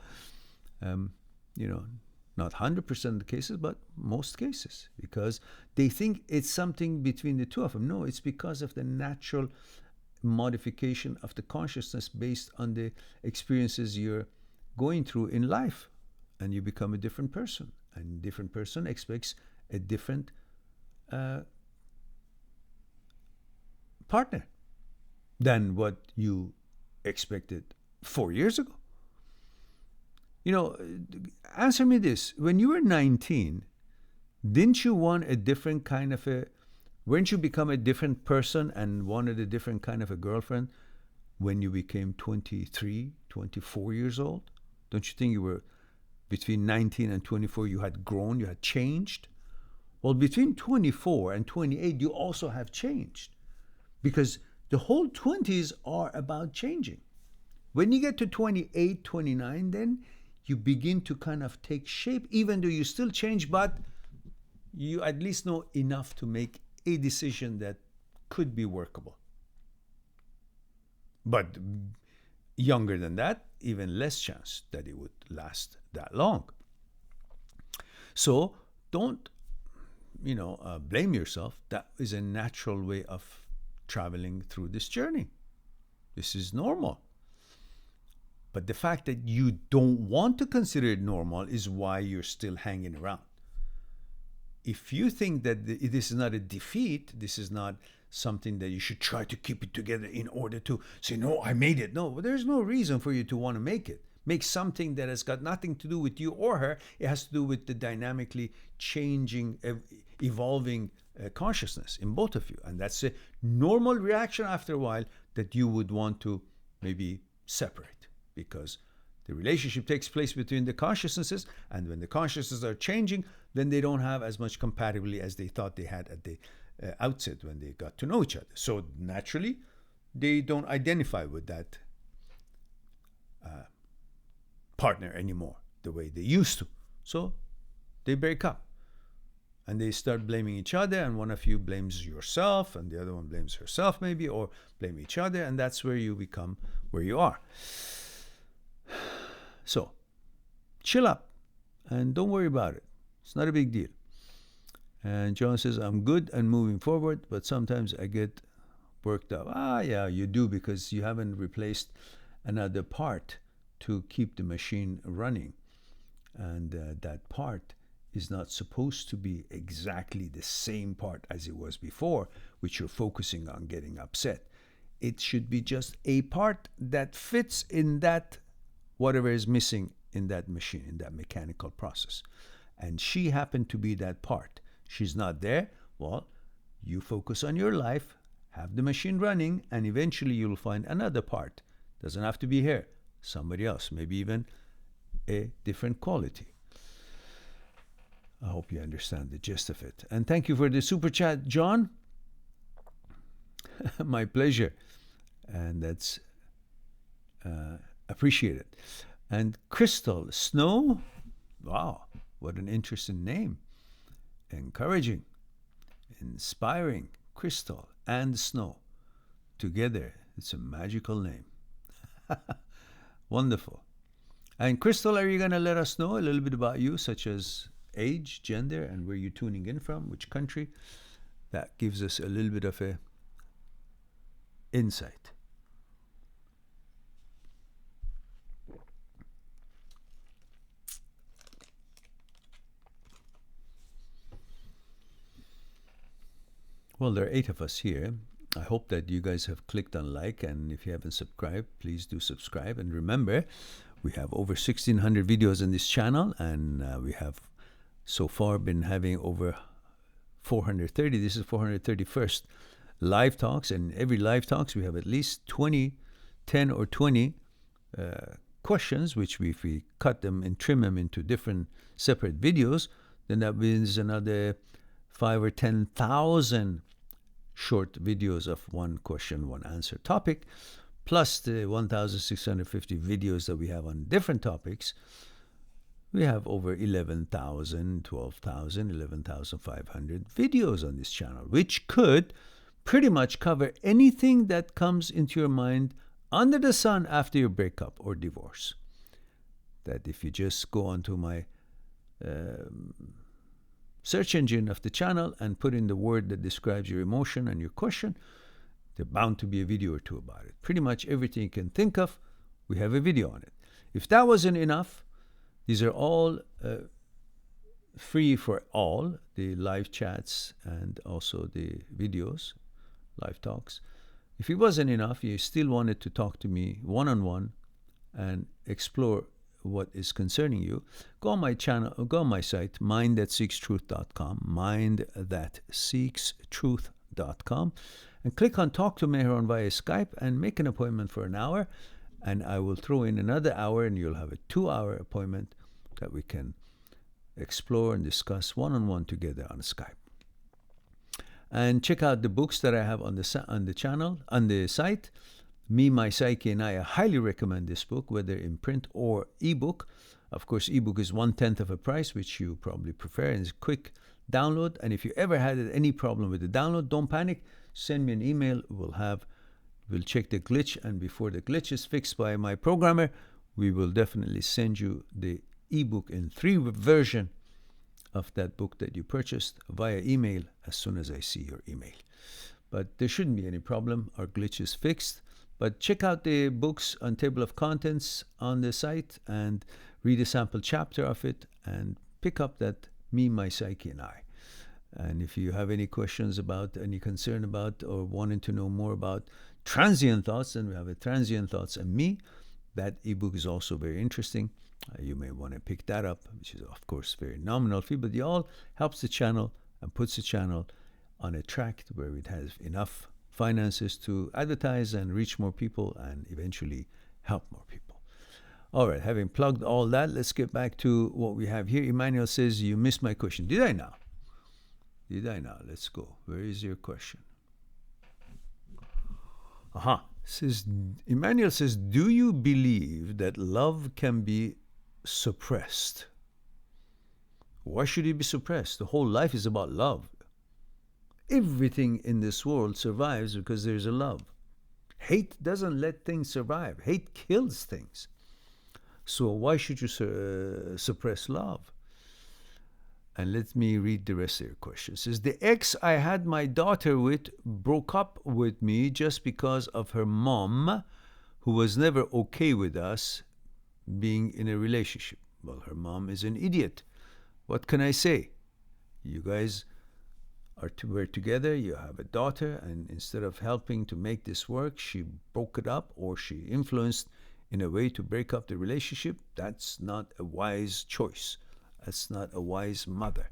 Not 100% of the cases, but most cases, because they think it's something between the two of them. No, it's because of the natural modification of the consciousness based on the experiences you're going through in life, and you become a different person, and a different person expects a different partner than what you expected 4 years ago. Answer me this: when you were 19, didn't you want a different kind of weren't you become a different person and wanted a different kind of a girlfriend when you became 23, 24 years old? Don't you think you were, between 19 and 24, you had grown, you had changed? Well, between 24 and 28, you also have changed, because the whole 20s are about changing. When you get to 28, 29, then you begin to kind of take shape, even though you still change, but you at least know enough to make a decision that could be workable. But younger than that, even less chance that it would last that long. So don't, blame yourself. That is a natural way of traveling through this journey. This is normal. But the fact that you don't want to consider it normal is why you're still hanging around. If you think that this is not a defeat, this is not something that you should try to keep it together in order to say, no, I made it. No, there's no reason for you to want to make it. Make something that has got nothing to do with you or her. It has to do with the dynamically changing, evolving consciousness in both of you. And that's a normal reaction after a while, that you would want to maybe separate, because the relationship takes place between the consciousnesses, and when the consciousnesses are changing, then they don't have as much compatibility as they thought they had at the outset when they got to know each other. So naturally, they don't identify with that partner anymore the way they used to. So they break up, and they start blaming each other, and one of you blames yourself, and the other one blames herself maybe, or blame each other, and that's where you become where you are. So, chill up and don't worry about it. It's not a big deal. And John says, I'm good and moving forward, but sometimes I get worked up. Yeah, you do, because you haven't replaced another part to keep the machine running. And that part is not supposed to be exactly the same part as it was before, which you're focusing on getting upset. It should be just a part that fits in that whatever is missing in that machine, in that mechanical process. And she happened to be that part. She's not there. Well, you focus on your life, have the machine running, and eventually you'll find another part. Doesn't have to be her, somebody else, maybe even a different quality. I hope you understand the gist of it. And thank you for the super chat, John. My pleasure. And that's appreciated. And Crystal, snow? Wow. what an interesting name. Encouraging, inspiring, crystal, and snow. Together, it's a magical name. Wonderful. And Crystal, are you going to let us know a little bit about you, such as age, gender, and where you're tuning in from, which country? That gives us a little bit of a insight. Well, there are 8 of us here. I hope that you guys have clicked on like, and if you haven't subscribed, please do subscribe. And remember, we have over 1,600 videos on this channel, and we have so far been having over 430. This is 431st live talks, and every live talks we have at least 10 or 20 questions, which if we cut them and trim them into different separate videos, then that means another 5 or 10,000 short videos of one question, one answer topic, plus the 1,650 videos that we have on different topics. We have over 11,000, 12,000, 11,500 videos on this channel, which could pretty much cover anything that comes into your mind under the sun after your breakup or divorce. That if you just go onto my search engine of the channel and put in the word that describes your emotion and your question, there's bound to be a video or two about it. Pretty much everything you can think of, we have a video on it. If that wasn't enough, these are all free for all, the live chats and also the videos, live talks. If it wasn't enough, you still wanted to talk to me one-on-one and explore what is concerning you, go on my channel, go on my site, mindthatseekstruth.com, mindthatseekstruth.com, and click on Talk to Mehran via Skype and make an appointment for an hour, and I will throw in another hour, and you'll have a 2-hour appointment that we can explore and discuss one-on-one together on Skype. And check out the books that I have on the channel, on the site. Me, My Psyche, and I highly recommend this book, whether in print or ebook. Of course, ebook is 1/10 of a price, which you probably prefer, and it's a quick download. And if you ever had any problem with the download, don't panic. Send me an email. We'll check the glitch, and before the glitch is fixed by my programmer, we will definitely send you the ebook in 3 version of that book that you purchased via email as soon as I see your email. But there shouldn't be any problem. Our glitch is fixed. But check out the books on table of contents on the site and read a sample chapter of it and pick up that Me, My Psyche, and I. And if you have any questions about, any concern about, or wanting to know more about transient thoughts, then we have a transient thoughts and me. That ebook is also very interesting. You may want to pick that up, which is of course very nominal fee, but it all helps the channel and puts the channel on a track where it has enough finances to advertise and reach more people and eventually help more people. All right, having plugged all that, let's get back to what we have here. Emmanuel says, you missed my question. Did I now? Let's go. Where is your question? Emmanuel says, do you believe that love can be suppressed? Why should it be suppressed? The whole life is about love. Everything in this world survives because there's a love. Hate doesn't let things survive. Hate kills things. So why should you suppress love? And let me read the rest of your question. It says, the ex I had my daughter with broke up with me just because of her mom, who was never okay with us being in a relationship. Well, her mom is an idiot. What can I say? You guys were together, you have a daughter, and instead of helping to make this work, she broke it up, or she influenced in a way to break up the relationship. That's not a wise choice. That's not a wise mother.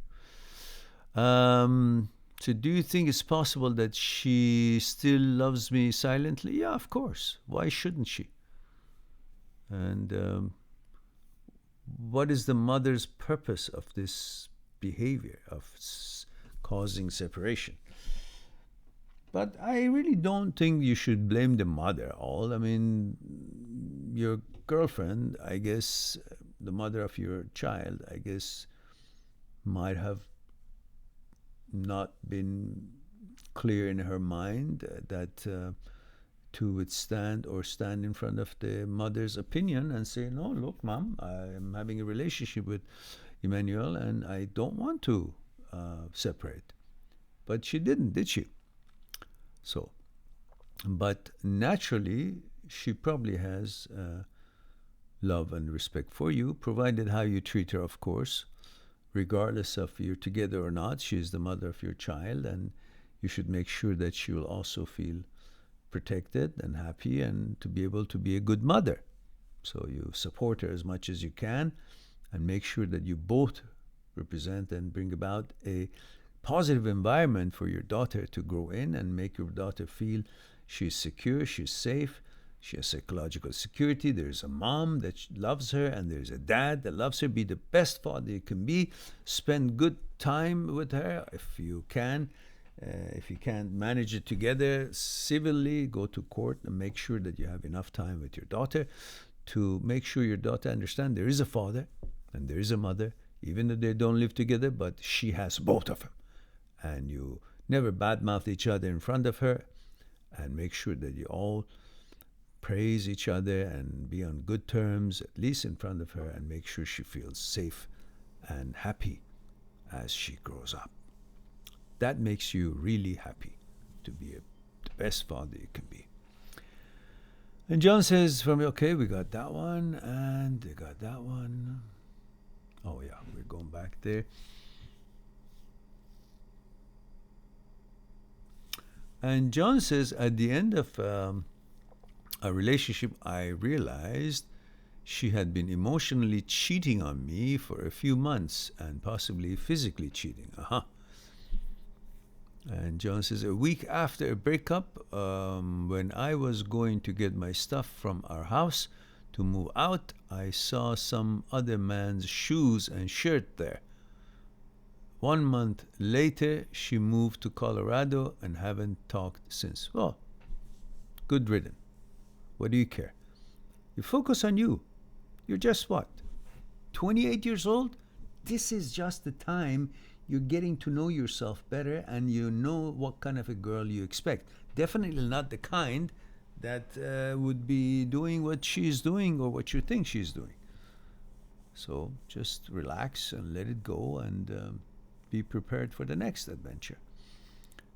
So do you think it's possible that she still loves me silently? Yeah, of course. Why shouldn't she? And what is the mother's purpose of this behavior, of causing separation? But I really don't think you should blame the mother at all. I mean, your girlfriend, I guess, the mother of your child, I guess, might have not been clear in her mind that to withstand or stand in front of the mother's opinion and say, no, look, mom, I'm having a relationship with Emmanuel and I don't want to separate. But she didn't, did she? So, but naturally, she probably has love and respect for you, provided how you treat her, of course. Regardless of you're together or not, she is the mother of your child, and you should make sure that she will also feel protected and happy and to be able to be a good mother. So you support her as much as you can and make sure that you both represent and bring about a positive environment for your daughter to grow in and make your daughter feel she's secure, she's safe, she has psychological security. There's a mom that loves her and there's a dad that loves her. Be the best father you can be. Spend good time with her if you can. If you can't manage it together civilly, go to court and make sure that you have enough time with your daughter to make sure your daughter understands there is a father and there is a mother, even though they don't live together, but she has both of them. And you never badmouth each other in front of her, and make sure that you all praise each other and be on good terms, at least in front of her, and make sure she feels safe and happy as she grows up. That makes you really happy to be the best father you can be. And John says for me, okay, we got that one, and they got that one. Oh yeah, we're going back there. And John says, at the end of a relationship, I realized she had been emotionally cheating on me for a few months and possibly physically cheating. And John says, a week after a breakup, when I was going to get my stuff from our house to move out, I saw some other man's shoes and shirt there. 1 month later, she moved to Colorado and haven't talked since. Well, good riddance. What do you care? You focus on you. You're just what? 28 years old? This is just the time you're getting to know yourself better and you know what kind of a girl you expect. Definitely not the kind that would be doing what she's doing or what you think she's doing. So just relax and let it go and be prepared for the next adventure.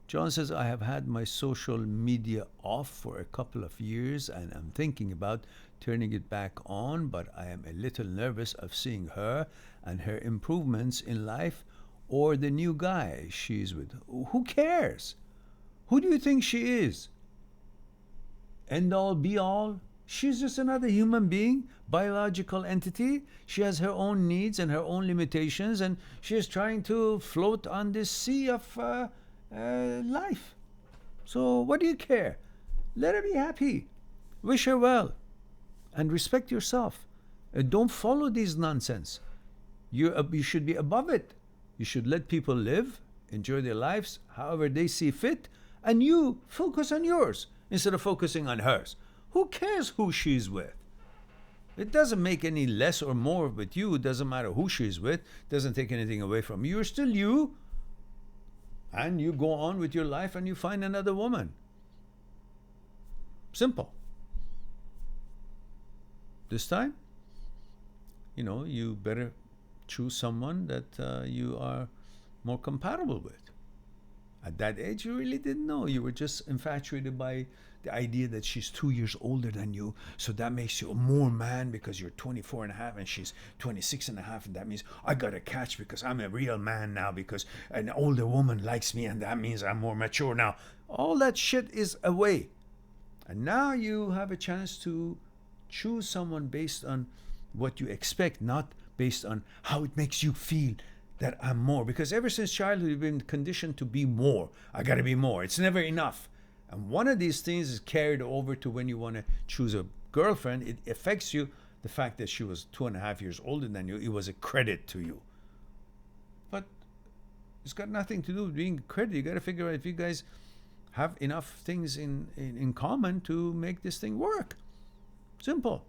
John says, I have had my social media off for a couple of years and I'm thinking about turning it back on, but I am a little nervous of seeing her and her improvements in life or the new guy she's with. Who cares? Who do you think she is? End all, be all? She's just another human being, biological entity. She has her own needs and her own limitations, and she is trying to float on this sea of life. So what do you care? Let her be happy. Wish her well. And respect yourself. Don't follow these nonsense. You should be above it. You should let people live, enjoy their lives however they see fit, and you focus on yours instead of focusing on hers. Who cares who she's with? It doesn't make any less or more with you. It doesn't matter who she's with. It doesn't take anything away from you. You're still you. And you go on with your life and you find another woman. Simple. This time, you better choose someone that you are more compatible with. At that age, you really didn't know. You were just infatuated by the idea that she's 2 years older than you. So that makes you a more man because you're 24 and a half and she's 26 and a half. And that means I got to catch because I'm a real man now because an older woman likes me and that means I'm more mature now. All that shit is away. And now you have a chance to choose someone based on what you expect, not based on how it makes you feel that I'm more. Because ever since childhood, you've been conditioned to be more. I got to be more. It's never enough. And one of these things is carried over to when you want to choose a girlfriend. It affects you. The fact that she was 2.5 years older than you, it was a credit to you. But it's got nothing to do with being a credit. You got to figure out if you guys have enough things in common to make this thing work. Simple.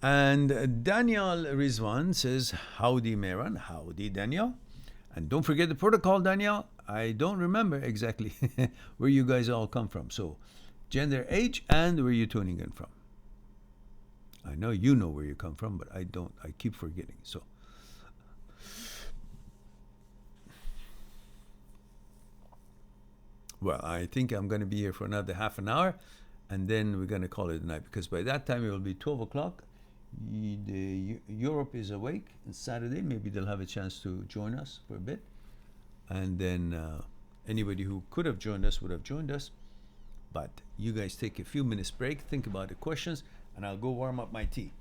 And Daniel Rizwan says, howdy, Mehran. Howdy, Daniel. And don't forget the protocol, Daniel. I don't remember exactly where you guys all come from. So, gender, age, and where you're tuning in from. I know you know where you come from, but I don't. I keep forgetting. So, well, I think I'm going to be here for another half an hour, and then we're going to call it a night, because by that time it will be 12 o'clock. Europe is awake. It's Saturday. Maybe they'll have a chance to join us for a bit. And then anybody who could have joined us would have joined us. But you guys take a few minutes break, think about the questions, and I'll go warm up my tea.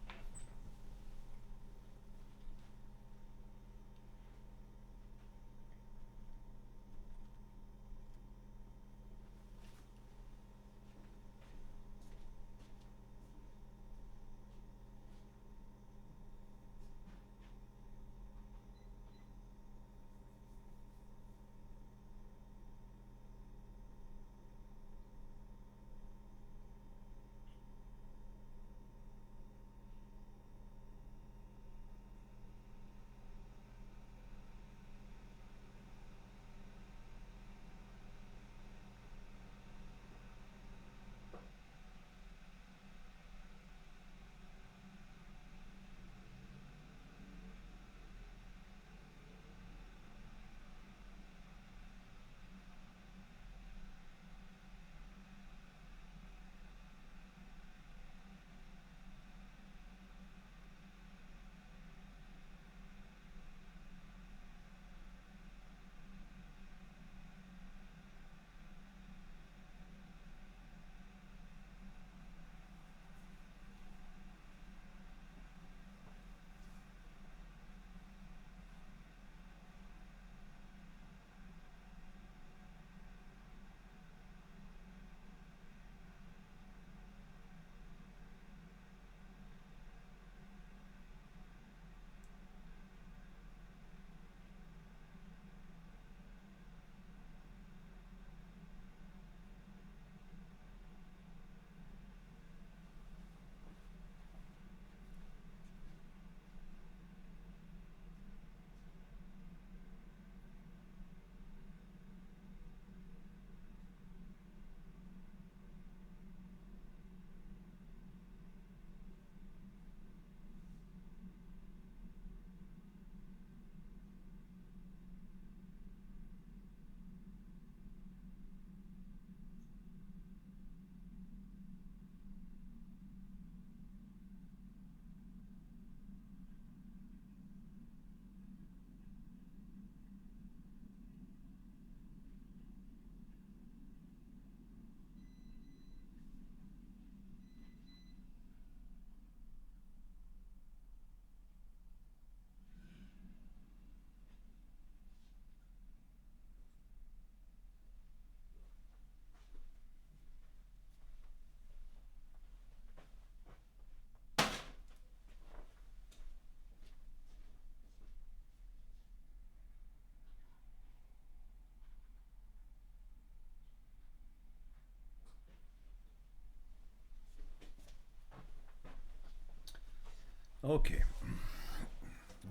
Okay.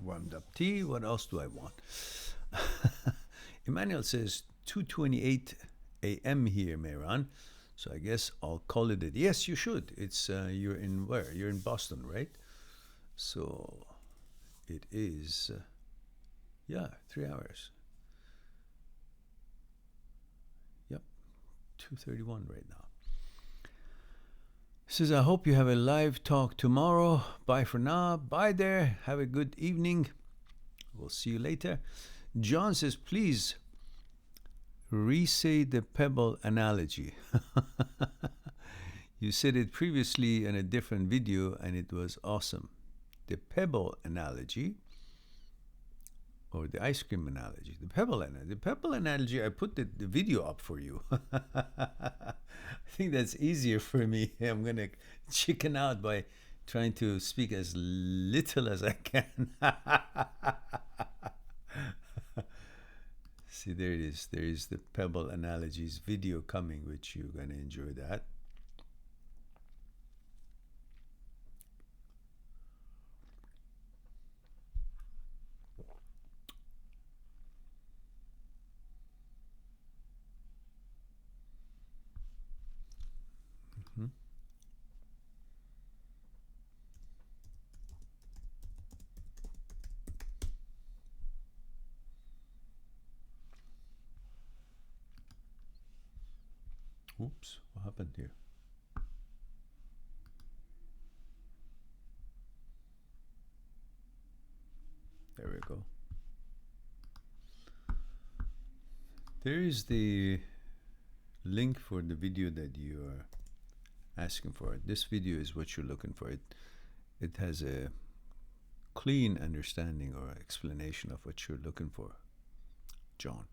Warmed up tea. What else do I want? Emmanuel says 2:28 a.m. here, Mehran. So I guess I'll call it a. Yes, you should. It's you're in where? You're in Boston, right? So it is. Yeah, 3 hours. Yep, 2:31 right now. Says, I hope you have a live talk tomorrow. Bye for now. Bye there. Have a good evening. We'll see you later. John says, please re-say the pebble analogy. You said it previously in a different video and it was awesome. The pebble analogy, or the ice cream analogy. The pebble analogy, I put the video up for you. I think that's easier for me. I'm going to chicken out by trying to speak as little as I can. See, there it is. There is the pebble analogies video coming, which you're going to enjoy that. Oops, what happened here? There we go. There is the link for the video that you are asking for. This video is what you're looking for. It has a clean understanding or explanation of what you're looking for, John.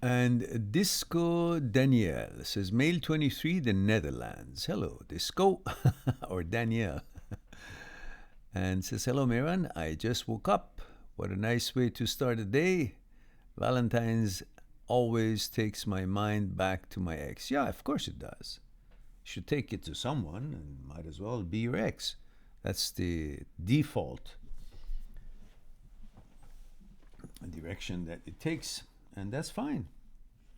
And Disco Danielle says, male 23, the Netherlands. Hello, Disco, or Danielle. And says, hello, Mehran. I just woke up. What a nice way to start a day. Valentine's always takes my mind back to my ex. Yeah, of course it does. You should take it to someone, and might as well be your ex. That's the default direction that it takes, and that's fine.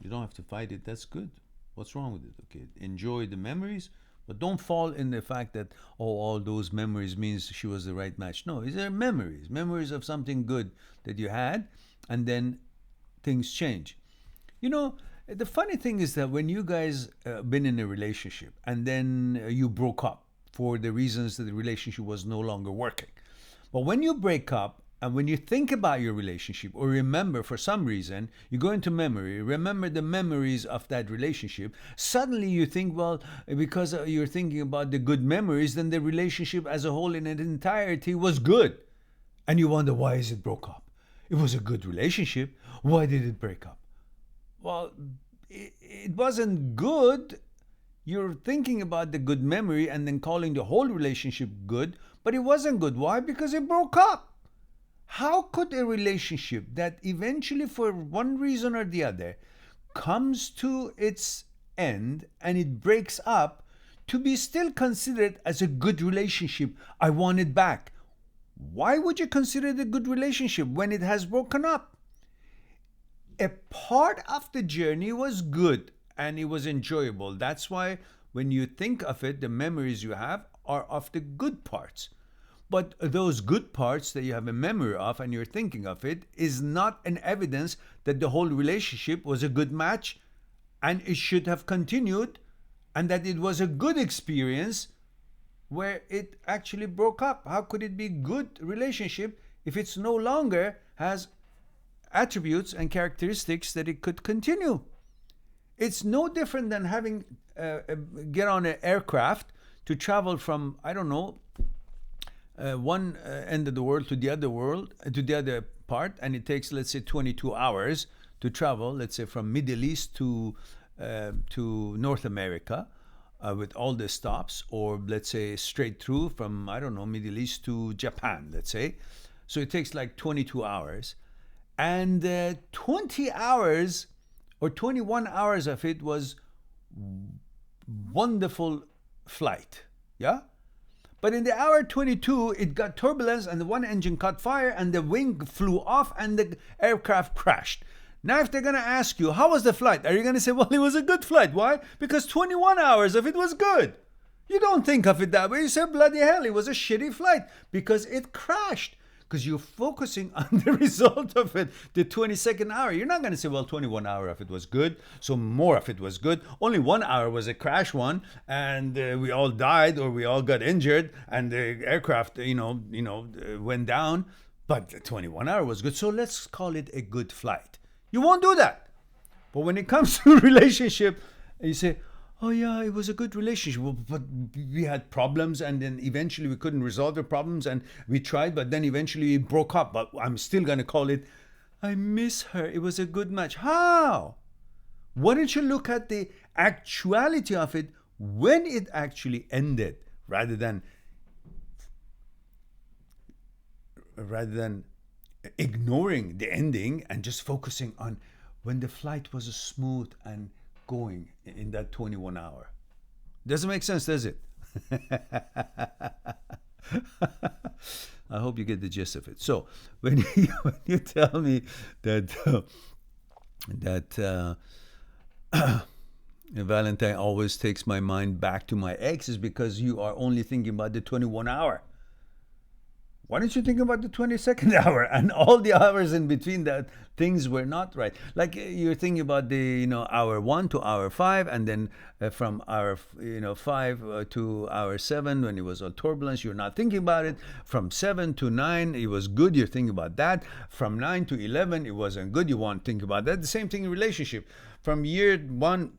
You don't have to fight it. That's good. What's wrong with it? Okay, enjoy the memories, but don't fall in the fact that, oh, all those memories means she was the right match. No, these are memories of something good that you had, and then things change. You know, the funny thing is that when you guys been in a relationship and then you broke up for the reasons that the relationship was no longer working. But when you break up and when you think about your relationship or remember for some reason, you go into memory, remember the memories of that relationship, suddenly you think, well, because you're thinking about the good memories, then the relationship as a whole in its entirety was good. And you wonder, why is it broke up? It was a good relationship. Why did it break up? Well, it wasn't good. You're thinking about the good memory and then calling the whole relationship good, but it wasn't good. Why? Because it broke up. How could a relationship that eventually, for one reason or the other, comes to its end and it breaks up, to be still considered as a good relationship? I want it back. Why would you consider it a good relationship when it has broken up? A part of the journey was good and it was enjoyable. That's why when you think of it, the memories you have are of the good parts. But those good parts that you have a memory of and you're thinking of it is not an evidence that the whole relationship was a good match and it should have continued and that it was a good experience where it actually broke up. How could it be a good relationship if it's no longer has attributes and characteristics that it could continue? It's no different than having get on an aircraft to travel from, I don't know, one end of the world to the other part, and it takes, let's say, 22 hours to travel, let's say, from Middle East to North America with all the stops, or let's say straight through from, I don't know, Middle East to Japan, let's say. So it takes like 22 hours. And 20 hours or 21 hours of it was wonderful flight, yeah? But in the hour 22, it got turbulence and the one engine caught fire and the wing flew off and the aircraft crashed. Now, if they're going to ask you, how was the flight? Are you going to say, well, it was a good flight. Why? Because 21 hours of it was good. You don't think of it that way. You say, bloody hell, it was a shitty flight because it crashed. Because you're focusing on the result of it, the 22nd hour. You're not going to say, well, 21 hours of it was good, so more of it was good. Only 1 hour was a crash one, and we all died or we all got injured, and the aircraft, went down. But the 21 hour was good, so let's call it a good flight. You won't do that. But when it comes to a relationship, you say, oh yeah, it was a good relationship, but we had problems and then eventually we couldn't resolve the problems and we tried, but then eventually it broke up. But I'm still going to call it, I miss her. It was a good match. How? Why don't you look at the actuality of it when it actually ended rather than ignoring the ending and just focusing on when the flight was smooth and going in that 21 hour. Doesn't make sense, does it? I hope you get the gist of it. So when you tell me that Valentine always takes my mind back to my ex, is because you are only thinking about the 21 hour. Why don't you think about the 22nd hour and all the hours in between that things were not right? Like you're thinking about the, hour 1 to hour 5, and then from hour, 5 to hour 7 when it was all turbulence, you're not thinking about it. From 7 to 9, it was good, you're thinking about that. From 9 to 11, it wasn't good, you want to think about that. The same thing in relationship. From year 1,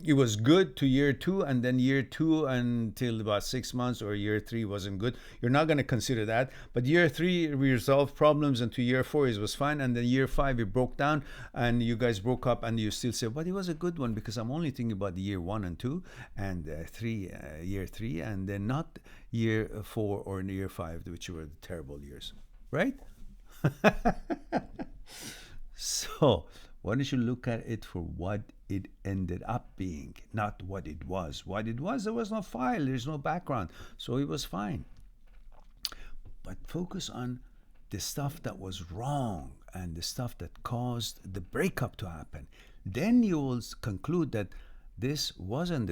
it was good to year 2, and then year 2 until about 6 months, or year 3 wasn't good. You're not going to consider that. But year 3, we resolved problems, and to year 4, it was fine. And then year 5, it broke down, and you guys broke up, and you still say, but it was a good one because I'm only thinking about the year 1 and 2 and year 3, and then not year 4 or year 5, which were the terrible years, right? So why don't you look at it for what it ended up being, not what it was. What it was, there was no file, there's no background, so it was fine. But focus on the stuff that was wrong and the stuff that caused the breakup to happen. Then you will conclude that this wasn't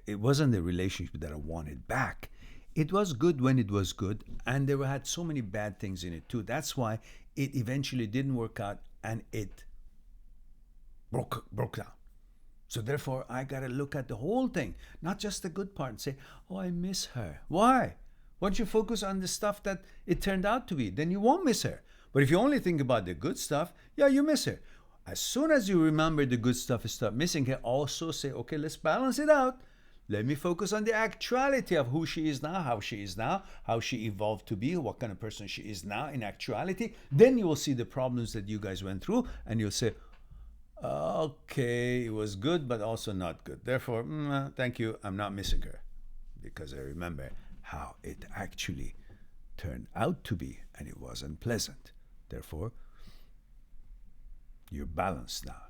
it wasn't the relationship that I wanted back. It was good when it was good, and there had so many bad things in it too. That's why it eventually didn't work out, and it broke down. So therefore, I got to look at the whole thing, not just the good part, and say, oh, I miss her. Why? Why don't you focus on the stuff that it turned out to be? Then you won't miss her. But if you only think about the good stuff, yeah, you miss her. As soon as you remember the good stuff and start missing her, also say, okay, let's balance it out. Let me focus on the actuality of who she is now, how she is now, how she evolved to be, what kind of person she is now in actuality. Then you will see the problems that you guys went through, and you'll say, okay, it was good, but also not good. Therefore, thank you, I'm not missing her, because I remember how it actually turned out to be, and it wasn't pleasant. Therefore, you're balanced now.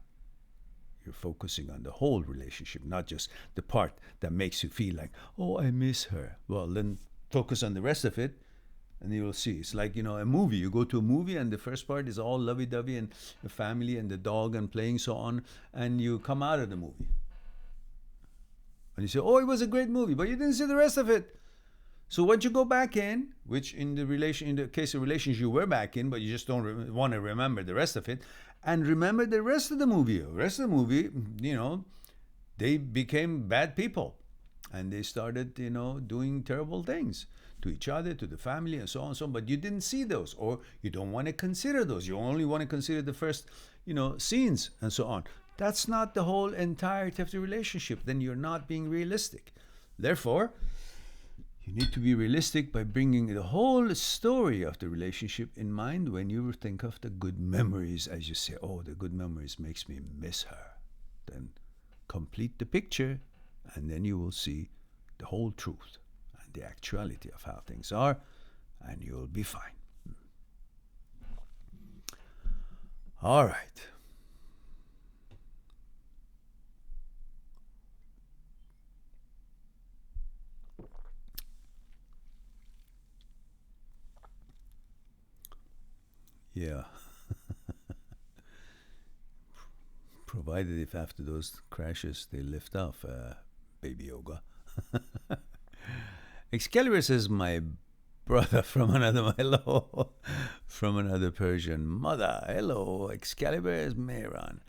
You're focusing on the whole relationship, not just the part that makes you feel like, oh, I miss her. Well, then focus on the rest of it, and you will see. It's like, a movie. You go to a movie, and the first part is all lovey-dovey, and the family and the dog and playing, so on, and you come out of the movie. And you say, oh, it was a great movie, but you didn't see the rest of it. So once you go back in, which in the case of relations you were back in, but you just don't want to remember the rest of it, and remember the rest of the movie. The rest of the movie, they became bad people, and they started, doing terrible things to each other, to the family, and so on and so on. But you didn't see those, or you don't want to consider those. You only want to consider the first, scenes and so on. That's not the whole entirety of the relationship. Then you're not being realistic. Therefore, you need to be realistic by bringing the whole story of the relationship in mind when you think of the good memories, as you say, oh, the good memories makes me miss her. Then complete the picture, and then you will see the whole truth and the actuality of how things are, and you'll be fine. All right. Yeah. Provided if after those crashes they lift off, baby yoga. Excalibur says, my brother from another, hello, from another Persian mother. Hello, Excalibur is Mehran.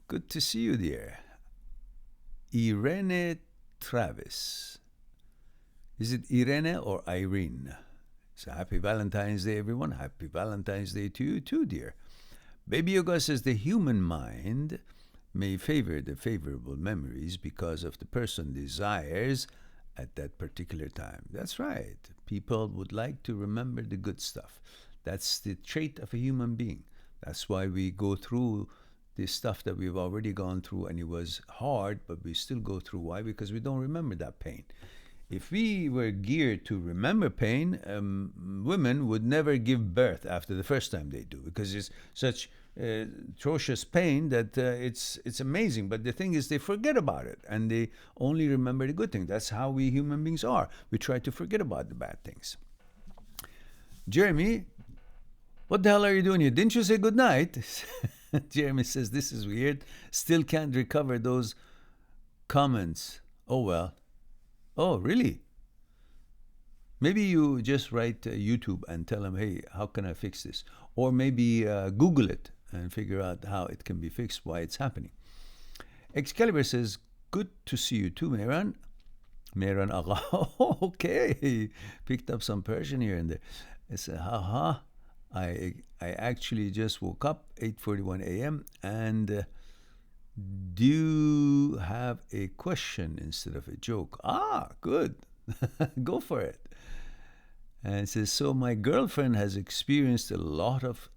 Good to see you, dear. Irene Travis. Is it Irene or Irene? So happy Valentine's Day, everyone. Happy Valentine's Day to you too, dear. Baby Yoga says the human mind may favor the favorable memories because of the person desires at that particular time. That's right. People would like to remember the good stuff. That's the trait of a human being. That's why we go through this stuff that we've already gone through, and it was hard, but we still go through. Why? Because we don't remember that pain. If we were geared to remember pain, women would never give birth after the first time they do, because it's such atrocious pain that it's amazing. But the thing is, they forget about it, and they only remember the good things. That's how we human beings are. We try to forget about the bad things. Jeremy, what the hell are you doing here? Didn't you say good night? Jeremy says, this is weird. Still can't recover those comments. Oh, well. Oh, really? Maybe you just write YouTube and tell them, hey, how can I fix this? Or maybe Google it and figure out how it can be fixed, why it's happening. Excalibur says, good to see you too, Mehran. Mehran Agha. Okay. Picked up some Persian here and there. I said, haha. I actually just woke up 8:41 a.m. and do you have a question instead of a joke? Ah, good. Go for it. And it says, so my girlfriend has experienced a lot of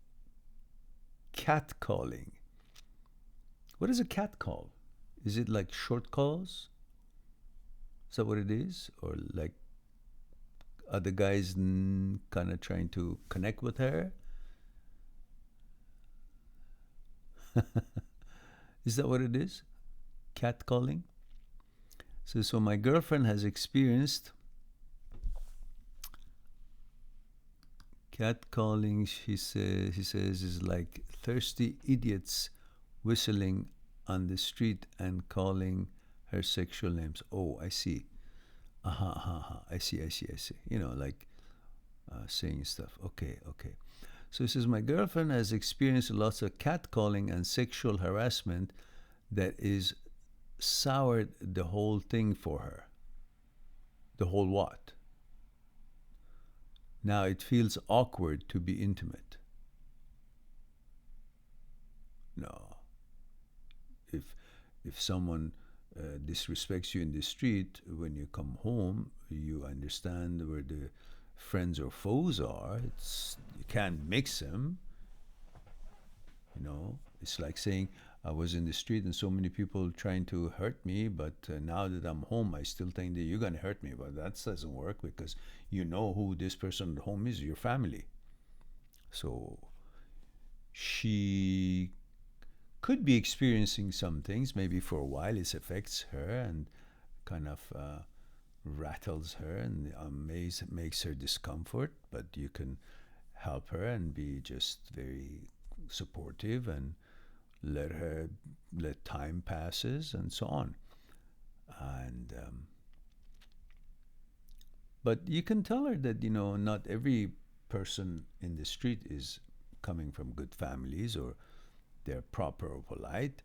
catcalling. What is a catcall? Is it like short calls? Is that what it is? Or like other guys kind of trying to connect with her? Is that what it is? Catcalling? So my girlfriend has experienced catcalling. He says is like thirsty idiots whistling on the street and calling her sexual names. Oh, I see. I see. You know, like saying stuff. Okay. So he says, my girlfriend has experienced lots of catcalling and sexual harassment that is soured the whole thing for her. The whole what? Now it feels awkward to be intimate. No. If someone disrespects you in the street, when you come home, you understand where the friends or foes are. You can't mix them. You know, it's like saying I was in the street and so many people trying to hurt me, but now that I'm home, I still think that you're going to hurt me. But that doesn't work because you know who this person at home is, your family. So she could be experiencing some things. Maybe for a while it affects her and kind of rattles her and makes her discomfort. But you can help her and be just very supportive and let time passes and so on. And but you can tell her that, you know, not every person in the street is coming from good families or they're proper or polite.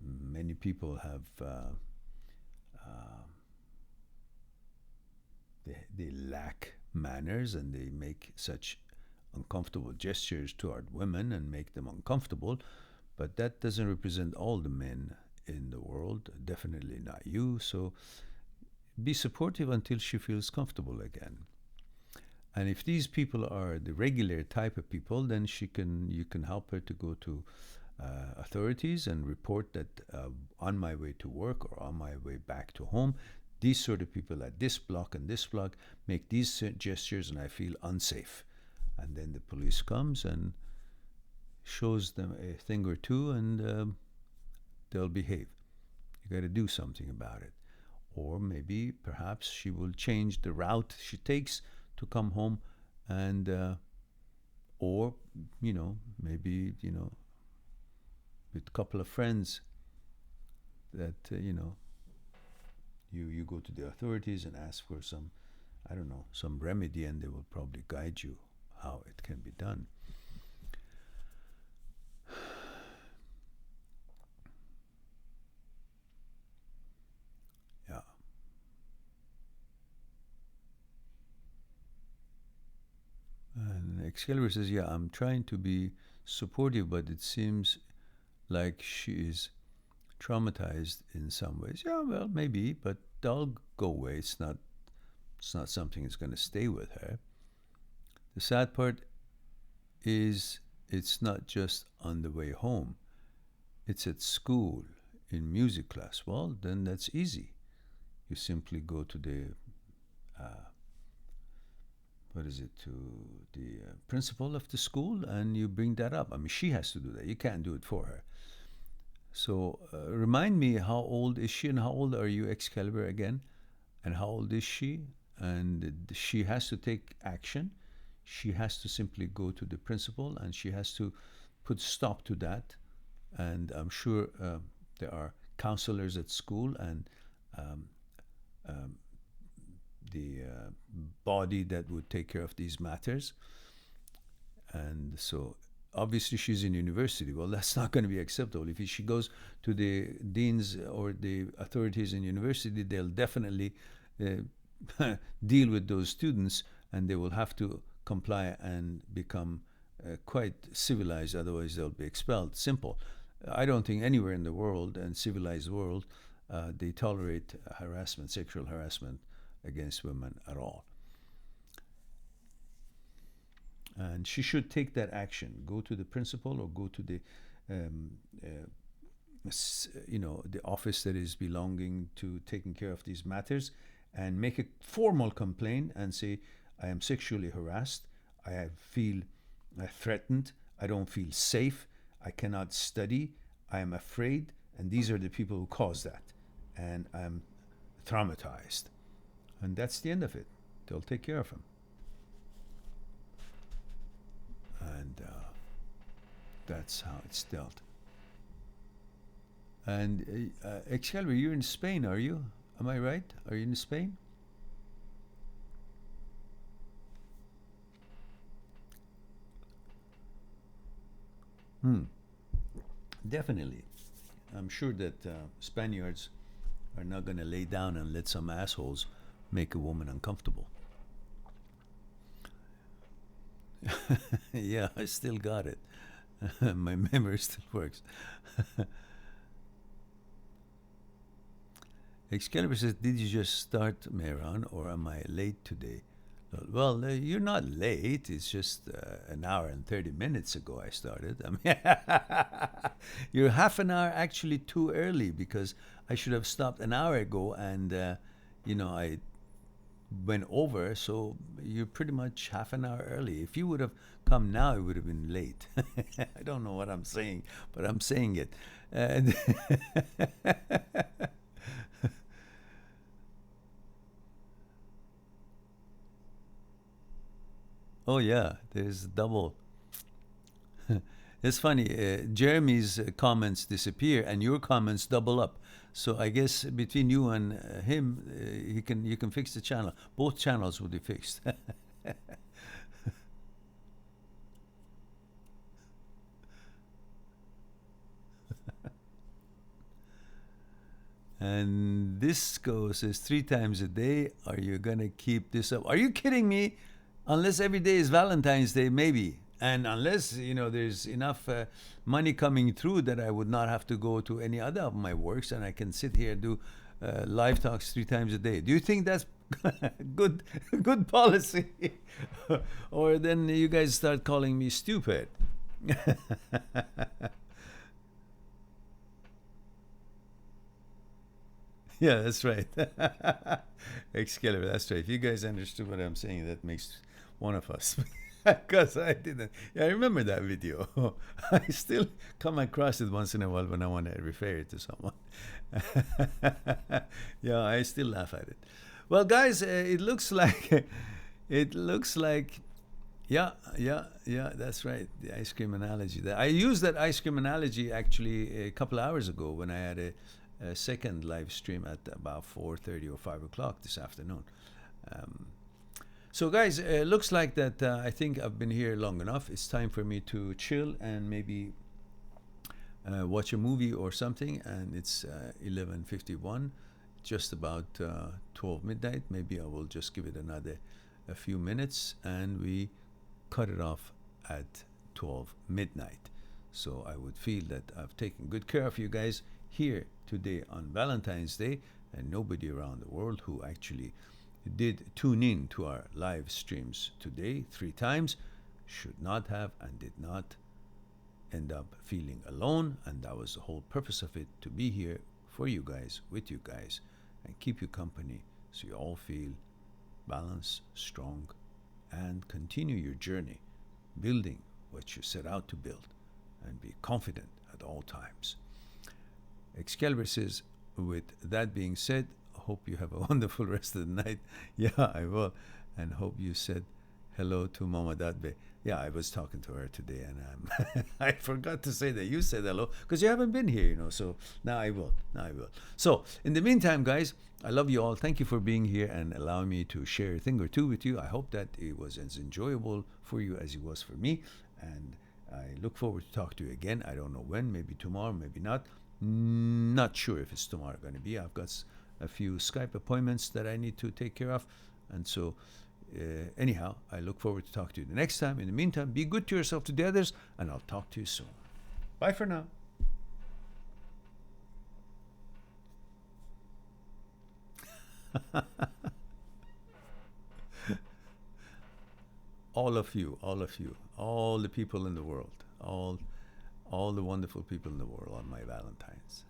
Many people have they lack manners and they make such uncomfortable gestures toward women and make them uncomfortable. But that doesn't represent all the men in the world, definitely not you. So be supportive until she feels comfortable again. And if these people are the regular type of people, then you can help her to go to authorities and report that on my way to work or on my way back to home, these sort of people at this block and this block make these gestures and I feel unsafe. And then the police comes and shows them a thing or two and they'll behave. You got to do something about it. Or maybe perhaps she will change the route she takes to come home and or, you know, maybe, you know, with a couple of friends that, you know, you go to the authorities and ask for some, I don't know, some remedy and they will probably guide you how it can be done. Yeah. And Excalibur says, yeah, I'm trying to be supportive, but it seems like she is traumatized in some ways. Yeah, well, maybe, but that'll go away. It's not something that's going to stay with her. The sad part is it's not just on the way home. It's at school, in music class. Well, then that's easy. You simply go to the to the principal of the school and you bring that up. I mean, she has to do that. You can't do it for her. So remind me, how old is she and how old are you, Excalibur, again? And how old is she? And she has to take action. She has to simply go to the principal and she has to put stop to that. And I'm sure there are counselors at school and body that would take care of these matters. And so obviously she's in university. Well, that's not going to be acceptable. If she goes to the deans or the authorities in university, they'll definitely deal with those students, and they will have to comply and become quite civilized. Otherwise, they'll be expelled. Simple. I don't think anywhere in the world, and civilized world, they tolerate harassment, sexual harassment against women at all. And she should take that action. Go to the principal or go to the, the office that is belonging to taking care of these matters, and make a formal complaint and say, I am sexually harassed. I feel threatened. I don't feel safe. I cannot study. I am afraid. And these are the people who caused that. And I'm traumatized. And that's the end of it. They'll take care of him. And that's how it's dealt. And Excalibur, you're in Spain, are you? Am I right? Are you in Spain? Definitely. I'm sure that Spaniards are not going to lay down and let some assholes make a woman uncomfortable. Yeah, I still got it. My memory still works. Excalibur says, did you just start, Mehran, or am I late today? Well, you're not late. It's just an hour and 30 minutes ago I started. I mean, you're half an hour actually too early, because I should have stopped an hour ago, and, I went over, so you're pretty much half an hour early. If you would have come now, it would have been late. I don't know what I'm saying, but I'm saying it. Oh yeah, there's double. It's funny. Jeremy's comments disappear, and your comments double up. So I guess between you and him, you can fix the channel. Both channels will be fixed. And Disco says 3 times a day. Are you gonna keep this up? Are you kidding me? Unless every day is Valentine's Day, maybe. And unless, there's enough money coming through that I would not have to go to any other of my works, and I can sit here and do live talks 3 times a day. Do you think that's good policy? Or then you guys start calling me stupid. Yeah, that's right. Excalibur, that's right. If you guys understood what I'm saying, that makes one of us. Because I didn't. Yeah, I remember that video. I still come across it once in a while when I want to refer it to someone. Yeah, I still laugh at it. Well, guys, it looks like, yeah, that's right. The ice cream analogy. I used that ice cream analogy actually a couple of hours ago when I had a second live stream at about 4:30 or 5 o'clock this afternoon. So guys, looks like that I think I've been here long enough. It's time for me to chill and maybe watch a movie or something. And it's 11:51, just about 12 midnight. Maybe I will just give it a few minutes, and we cut it off at 12 midnight. So I would feel that I've taken good care of you guys here today on Valentine's Day, and nobody around the world who actually did tune in to our live streams today 3 times should not have and did not end up feeling alone. And that was the whole purpose of it, to be here for you guys, with you guys, and keep you company so you all feel balanced, strong, and continue your journey building what you set out to build, and be confident at all times. Excalibur says, with that being said, hope you have a wonderful rest of the night. Yeah, I will. And hope you said hello to Mama Dadbeh. Yeah, I was talking to her today, and I forgot to say that you said hello because you haven't been here, So now I will. Now I will. So in the meantime, guys, I love you all. Thank you for being here and allowing me to share a thing or two with you. I hope that it was as enjoyable for you as it was for me, and I look forward to talk to you again. I don't know when. Maybe tomorrow. Maybe not. Not sure if it's tomorrow going to be. I've got a few Skype appointments that I need to take care of, and so. Anyhow, I look forward to talking to you the next time. In the meantime, be good to yourself, to the others, and I'll talk to you soon. Bye for now. all of you, all the people in the world, all the wonderful people in the world on my Valentines.